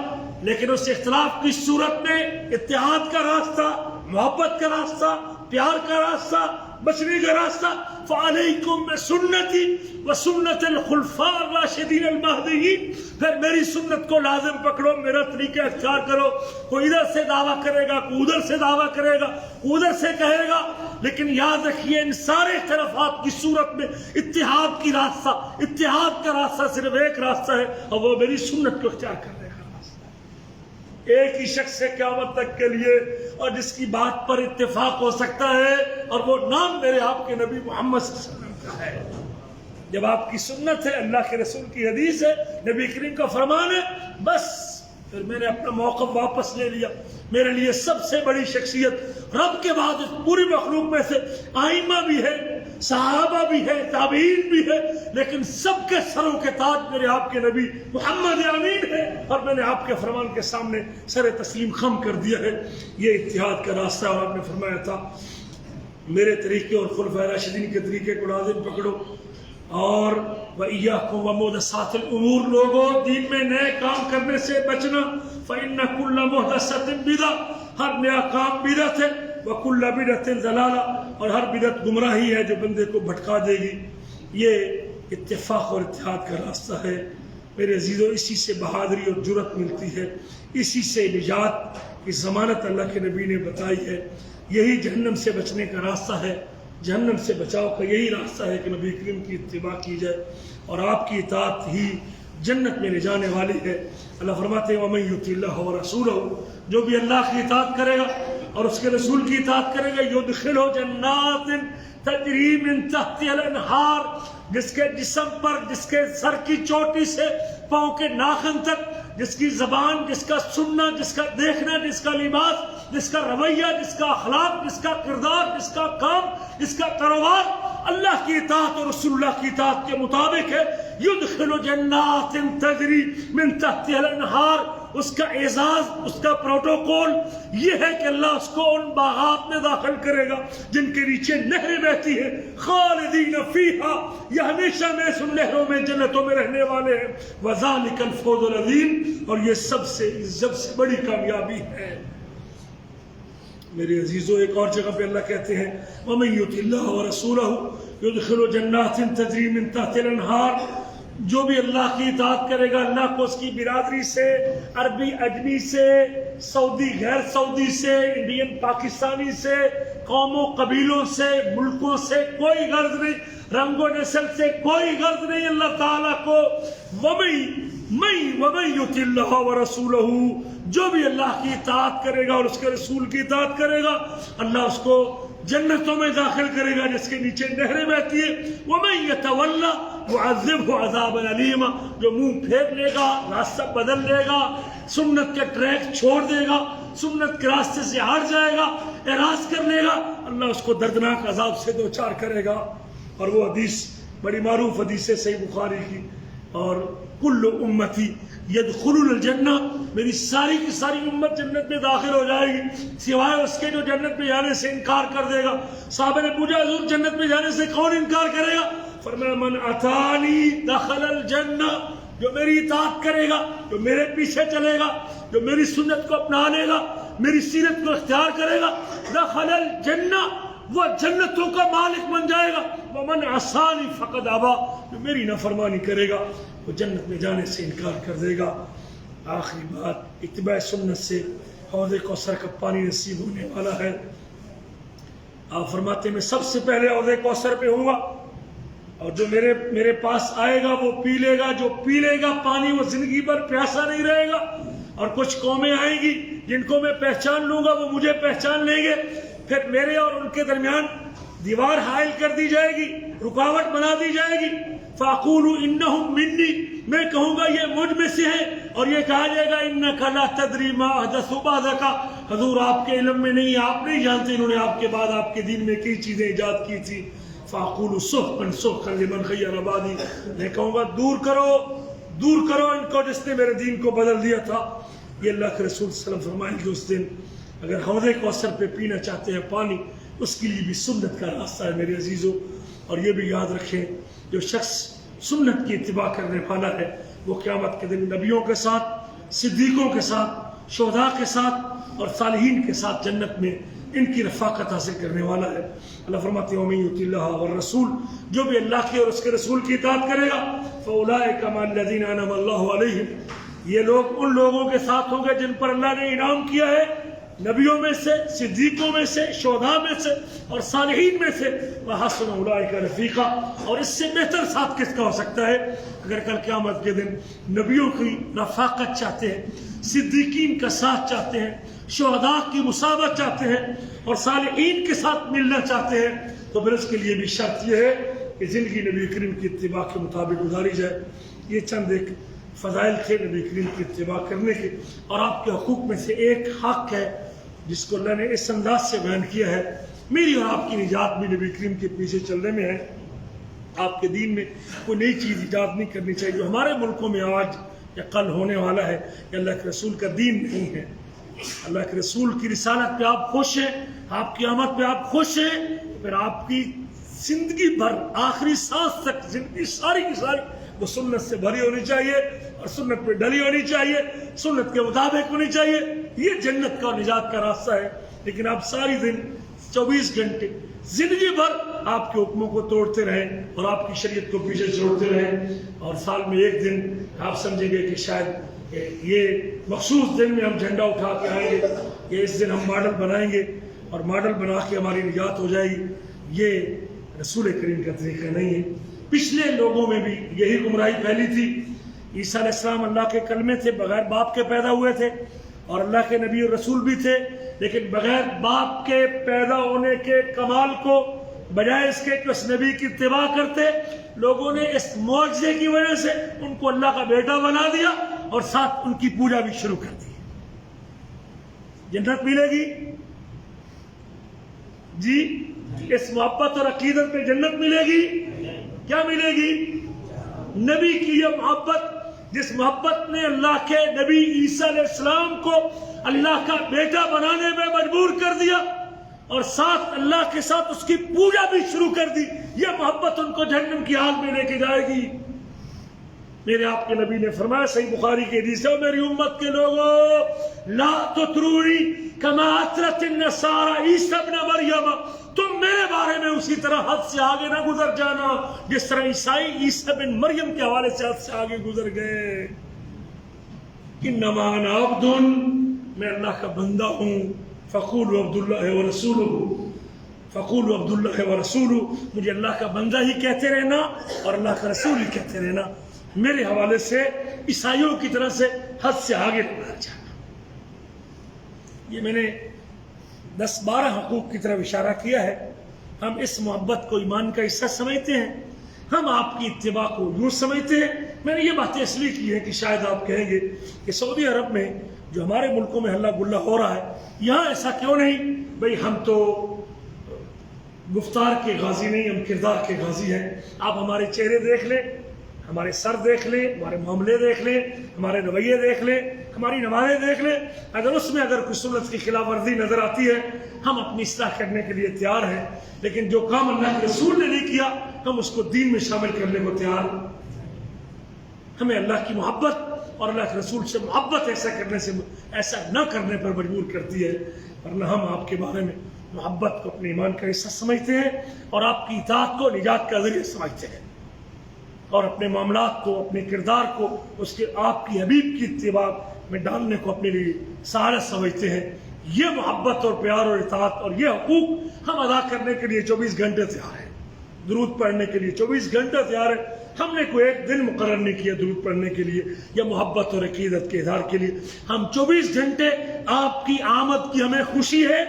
لیکن اس اختلاف کی صورت میں اتحاد کا راستہ، محبت کا راستہ، پیار کا راستہ، بچنے کا راستہ، فعلیکم بسنتی وسنت الخلفاء الراشدین المہدیین، پھر میری سنت کو لازم پکڑو، میرا طریقہ اختیار کرو۔ کوئی ادھر سے دعویٰ کرے گا، کوئی ادھر سے دعویٰ کرے گا، کوئی ادھر سے کہے گا، لیکن یاد رکھیے ان سارے اختلافات کی صورت میں اتحاد کی راستہ، اتحاد کا راستہ صرف ایک راستہ ہے اور وہ میری سنت کو اختیار کرنے کا راستہ ہے۔ ایک ہی شخص سے قیامت تک کے لیے اور جس کی بات پر اتفاق ہو سکتا ہے، اور وہ نام میرے آپ کے نبی محمد صلی اللہ علیہ وسلم کا ہے۔ جب آپ کی سنت ہے، اللہ کے رسول کی حدیث ہے، نبی کریم کا فرمان ہے، بس پھر میں نے اپنا موقف واپس لے لیا۔ میرے لیے سب سے بڑی شخصیت رب کے بعد اس پوری مخلوق میں سے آئمہ بھی ہے، صحابہ بھی ہے، تابعین بھی ہے، لیکن سب کے سروں کے تاج میرے آپ کے نبی محمد امین ہے، اور میں نے آپ کے فرمان کے سامنے سر تسلیم خم کر دیا ہے۔ یہ اتحاد کا راستہ، اور آپ نے فرمایا تھا میرے طریقے اور خلفائے راشدین کے طریقے کو لازم پکڑو، اور وَإِيَّاكُمْ وَمُحْدَثَاتِ الْأُمُورِ، لوگوں دین میں نئے کام کرنے سے بچنا، فَإِنَّ كُلَّ مُحْدَثَةٍ بِدْعَةٍ، ہر نیا کام بدعت ہے، وَكُلَّ بِدْعَةٍ ضَلَالَةٍ، اور ہر بدعت گمراہی ہے جو بندے کو بھٹکا دے گی۔ یہ اتفاق اور اتحاد کا راستہ ہے۔ میرے عزیزوں اسی سے بہادری اور جرأت ملتی ہے، اسی سے نجات کی ضمانت اللہ کے نبی نے بتائی ہے۔ یہی جہنم سے بچنے کا راستہ ہے، جہنم سے بچاؤ کا یہی راستہ ہے کہ نبی کریم کی اتباع کی جائے، اور آپ کی اطاعت ہی جنت میں لے جانے والی ہے۔ اللہ فرماتے ہیں وَمَن يُطِعِ اللَّهَ وَرَسُولَهُ، جو بھی اللہ کی اطاعت کرے گا اور اس کے رسول کی اطاعت کرے گا، يُدْخِلُهُ جَنَّاتٍ تَجْرِي مِن تَحْتِهَا الْأَنْهَارُ، جس کے جسم پر، جس کے سر کی چوٹی سے پاؤں کے ناخن تک، جس کی زبان، جس کا سننا، جس کا دیکھنا، جس کا لباس، جس کا رویہ، جس کا اخلاق، جس کا کردار، جس کا کام، جس کا کاروبار اللہ کی اطاعت اور رسول اللہ کی اطاعت کے مطابق ہے، يدخل جنات تجری من تحتها الانہار، اس کا اعزاز، اس کا پروٹوکول یہ ہے کہ اللہ اس کو ان باغات میں داخل کرے گا جن کے نیچے نہریں بہتی ہیں، خالدین فیہا، یہ ہمیشہ میں ان نہروں میں، جنتوں میں رہنے والے ہیں، وذالک الفوز العظیم، اور یہ سب سے بڑی کامیابی ہے۔ میرے عزیزوں ایک اور جگہ پہ اللہ کہتے ہیں وَمَن يُطِعِ اللَّهَ وَرَسُولَهُ يُدْخِلُ جَنَّاتٍ تَجْرِي مِن تَحْتِهَا الْأَنْهَارُ، جو بھی اللہ کی اطاعت کرے گا، اللہ کو اس کی برادری سے، عربی اجمی سے، سعودی غیر سعودی سے، انڈین پاکستانی سے، قوموں قبیلوں سے، ملکوں سے کوئی غرض نہیں، رنگ و نسل سے کوئی غرض نہیں، اللہ تعالیٰ کو وَمَن يُطِعِ اللَّهَ وَرَسُولَهُ، جو بھی اللہ کی اطاعت کرے گا اور اس کے رسول کی اطاعت کرے گا، اللہ اس کو جنتوں میں داخل کرے گا جس کے نیچے نہریں بہتی ہیں۔ وَمَن يَتَوَلَّ يُعَذِّبْهُ عَذَابًا أَلِيمًا، جو منہ پھیر لے گا، راستہ بدل لے گا، سنت کے ٹریک چھوڑ دے گا، سنت کے راستے سے ہٹ جائے گا، اعراض کر لے گا، اللہ اس کو دردناک عذاب سے دوچار کرے گا۔ اور وہ حدیث بڑی معروف حدیث ہے صحیح بخاری کی، اور کل امتی یدخلون الجنہ، میری ساری کی ساری امت جنت میں داخل ہو جائے گی سوائے اس کے جو جنت میں جانے سے انکار کر دے گا۔ صحابہ نے پوچھا حضور جنت میں جانے سے کون انکار کرے گا؟ فرمایا من اتانی دخل الجنہ، جو میری اطاعت کرے گا، جو میرے پیچھے چلے گا، جو میری سنت کو اپنا لے گا، میری سیرت کو اختیار کرے گا، دخل الجنہ، وہ جنتوں کا مالک بن جائے گا۔ ومن عصانی فقد ابا، جو میری نافرمانی کرے گا وہ جنت میں جانے سے انکار کر دے گا۔ آخری بات، اتباع سنت سے حوض کوثر کا پانی نصیب ہونے والا ہے۔ آپ فرماتے ہیں میں سب سے پہلے حوض کوثر پہ ہوں گا، اور جو میرے پاس آئے گا وہ پی لے گا، جو پی لے گا پانی وہ زندگی پر پیاسا نہیں رہے گا۔ اور کچھ قومیں آئیں گی جن کو میں پہچان لوں گا، وہ مجھے پہچان لیں گے، پھر میرے اور ان کے درمیان دیوار حائل کر دی جائے گی، رکاوٹ بنا دی جائے گی۔ فَأَقُولُ إِنَّهُمْ مِنِّي، میں کہوں گا یہ مجھ میں سے ہیں، اور یہ کہا جائے گا إِنَّكَ لَا تَدْرِي مَا أَحْدَثُوا بَعْدَكَ، حضور آپ کے علم میں نہیں، آپ نہیں جانتے انہوں نے آپ کے بعد آپ کے دین میں کئی چیزیں ایجاد کی تھی۔ فَأَقُولُ سُحْقًا سُحْقًا لِمَنْ غَيَّرَ بَعْدِي، میں کہوں گا دور کرو ان کو جس نے میرے دین کو بدل دیا تھا۔ یہ اللہ کے رسول صلی اللہ علیہ وسلم فرمائیں کہ اس دن اگر حوض کوثر پہ پینا چاہتے ہیں پانی، اس کے لیے بھی سنت کا راستہ ہے میرے عزیزوں۔ اور یہ بھی یاد رکھیں جو شخص سنت کی اتباع کرنے والا ہے وہ قیامت کے دن نبیوں کے ساتھ، صدیقوں کے ساتھ، شہداء کے ساتھ اور صالحین کے ساتھ جنت میں ان کی رفاقت حاصل کرنے والا ہے۔ اللہ فرماتے ہیں وَمَن يُطِعِ اللَّهَ وَالرَّسُولَ، جو بھی اللہ کی اور اس کے رسول کی اطاعت کرے گا، فَأُولَٰئِكَ مَعَ الَّذِينَ أَنْعَمَ اللَّهُ عَلَيْهِمْ، یہ لوگ ان لوگوں کے ساتھ ہوں گے جن پر اللہ نے انعام کیا ہے، نبیوں میں سے، صدیقوں میں سے، شہداء میں سے اور صالحین میں سے، وَحَسُنَ أُولَٰئِكَ رَفِیقًا، اور اس سے بہتر ساتھ کس کا ہو سکتا ہے؟ اگر کل قیامت کے دن نبیوں کی رفاقت چاہتے ہیں، صدیقین کا ساتھ چاہتے ہیں، شہداء کی مسابقت چاہتے ہیں اور صالحین کے ساتھ ملنا چاہتے ہیں، تو پھر اس کے لیے بھی شرط یہ ہے کہ زندگی نبی کریم کی اتباع کے مطابق گزاری جائے۔ یہ چند ایک فضائل تھے نبی کریم کی اتباع کرنے کے، اور آپ کے حقوق میں سے ایک حق ہے جس کو اللہ نے اس انداز سے بیان کیا ہے، میری اور آپ کی نجات بھی نبی کریم کے پیچھے چلنے میں ہے۔ آپ کے دین میں کوئی نئی چیز ایجاد نہیں کرنی چاہیے جو ہمارے ملکوں میں آج یا کل ہونے والا ہے، یا اللہ کے رسول کا دین نہیں ہے۔ اللہ کے رسول کی رسالت پہ آپ خوش ہیں، آپ کی آمد پہ آپ خوش ہیں، پھر آپ کی زندگی بھر آخری سانس تک زندگی ساری کی ساری وہ سنت سے بھری ہونی چاہیے اور سنت پہ ڈلی ہونی چاہیے، سنت کے مطابق ہونی چاہیے۔ یہ جنت کا نجات کا راستہ ہے۔ لیکن آپ ساری دن 24 گھنٹے زندگی بھر آپ کے حکموں کو توڑتے رہیں اور آپ کی شریعت کو پیچھے چھوڑتے رہیں، اور سال میں ایک دن آپ سمجھیں گے کہ شاید یہ مخصوص دن میں ہم جھنڈا اٹھا کے آئیں گے، کہ اس دن ہم ماڈل بنائیں گے اور ماڈل بنا کے ہماری نجات ہو جائے گی۔ یہ رسول کریم کا طریقہ نہیں ہے۔ پچھلے لوگوں میں بھی یہی گمراہی پھیلی تھی۔ عیسیٰ علیہ السلام اللہ کے کلمے تھے، بغیر باپ کے پیدا ہوئے تھے، اور اللہ کے نبی اور رسول بھی تھے، لیکن بغیر باپ کے پیدا ہونے کے کمال کو بجائے اس کے کہ اس نبی کی اتباع کرتے، لوگوں نے اس معجزے کی وجہ سے ان کو اللہ کا بیٹا بنا دیا اور ساتھ ان کی پوجا بھی شروع کر دی۔ جنت ملے گی جی؟ اس محبت اور عقیدت میں جنت ملے گی؟ کیا ملے گی؟ نبی کی یہ محبت، جس محبت نے اللہ کے نبی عیسیٰ علیہ السلام کو اللہ کا بیٹا بنانے میں مجبور کر دیا اور ساتھ اللہ کے ساتھ اس کی پوجا بھی شروع کر دی، یہ محبت ان کو جہنم کی آگ میں لے کے جائے گی۔ میرے آپ کے نبی نے فرمایا، صحیح بخاری کی حدیث ہے، میری امت کے لوگوں لا تطرونی کما اطرت النصارى عیسیٰ ابن مریم، تم میرے بارے میں اسی طرح حد سے آگے نہ گزر جانا جس طرح عیسائی عیسیٰ بن مریم کے حوالے سے حد سے آگے گزر گئے۔ انما انا عبد، میں اللہ کا بندہ ہوں، فقولوا عبد اللہ ورسولہ، فقولوا عبد اللہ ورسولہ، مجھے اللہ کا بندہ ہی کہتے رہنا اور اللہ کا رسول ہی کہتے رہنا، میرے حوالے سے عیسائیوں کی طرح سے حد سے آگے نہ جانا۔ یہ میں نے 10-12 حقوق کی طرف اشارہ کیا ہے۔ ہم اس محبت کو ایمان کا حصہ سمجھتے ہیں، ہم آپ کی اتباع کو یوں سمجھتے ہیں۔ میں نے یہ باتیں اس لیے کی ہیں کہ شاید آپ کہیں گے کہ سعودی عرب میں جو ہمارے ملکوں میں ہلہ گلہ ہو رہا ہے، یہاں ایسا کیوں نہیں؟ بھئی ہم تو گفتار کے غازی نہیں، ہم کردار کے غازی ہیں۔ آپ ہمارے چہرے دیکھ لیں، ہمارے سر دیکھ لیں، ہمارے معاملے دیکھ لیں، ہمارے رویے دیکھ لیں، ہماری نمازیں دیکھ لیں، اگر اس میں کوئی سنت کی خلاف ورزی نظر آتی ہے، ہم اپنی اصلاح کرنے کے لیے تیار ہیں، لیکن جو کام اللہ کے رسول نے نہیں کیا ہم اس کو دین میں شامل کرنے کو تیار ہیں۔ ہمیں اللہ کی محبت اور اللہ کے رسول سے محبت ایسا نہ کرنے پر مجبور کرتی ہے، ورنہ ہم آپ کے بارے میں محبت کو اپنے ایمان کا حصہ سمجھتے ہیں اور آپ کی اطاعت کو نجات کا ذریعہ سمجھتے ہیں، اور اپنے معاملات کو، اپنے کردار کو اس کے آپ کی حبیب کی اتباع میں ڈالنے کو اپنے لیے سعادت سمجھتے ہیں۔ یہ محبت اور پیار اور اطاعت اور یہ حقوق ہم ادا کرنے کے لیے 24 گھنٹے تیار ہیں، درود پڑھنے کے لیے 24 گھنٹے تیار ہیں۔ ہم نے کوئی ایک دن مقرر نہیں کیا درود پڑھنے کے لیے یا محبت اور عقیدت کے اظہار کے لیے۔ ہم 24 گھنٹے آپ کی آمد کی ہمیں خوشی ہے،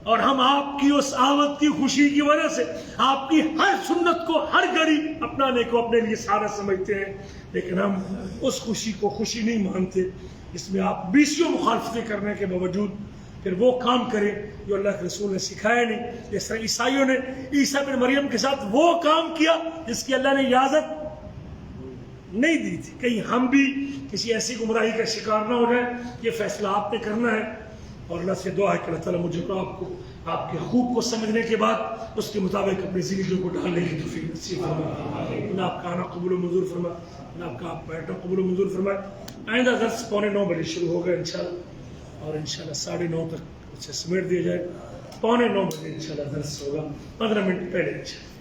اور ہم آپ کی اس آمد کی خوشی کی وجہ سے آپ کی ہر سنت کو، ہر گھڑی اپنانے کو اپنے لیے سارا سمجھتے ہیں، لیکن ہم اس خوشی کو خوشی نہیں مانتے۔ اس میں آپ 20 مخالفتیں کرنے کے باوجود پھر وہ کام کریں جو اللہ کے رسول نے سکھایا نہیں۔ جس طرح عیسائیوں نے عیسیٰ بن مریم کے ساتھ وہ کام کیا جس کی اللہ نے اجازت نہیں دی تھی۔ کہیں ہم بھی کسی ایسی گمراہی کا شکار نہ ہو جائیں، یہ فیصلہ آپ نے کرنا ہے، اور اللہ سے دعا ہے کہ اللہ تعالیٰ مجھے کو آپ کو آپ کے حقوق کو سمجھنے کے بعد اس کے مطابق اپنی زندگیوں کو ڈالنے کی توفیق نصیب فرمائے۔ اللہ آپ کا آنا قبول و منظور فرمائے، اللہ آپ کا بیٹھنا قبول و منظور فرمائے۔ آئندہ درس 8:45 بجے شروع ہوگا انشاءاللہ، اور انشاءاللہ 9:30 تک اسے سمیٹ دیا جائے۔ 8:45 بجے انشاءاللہ درس ہوگا، 15 منٹ پہلے انشاءاللہ۔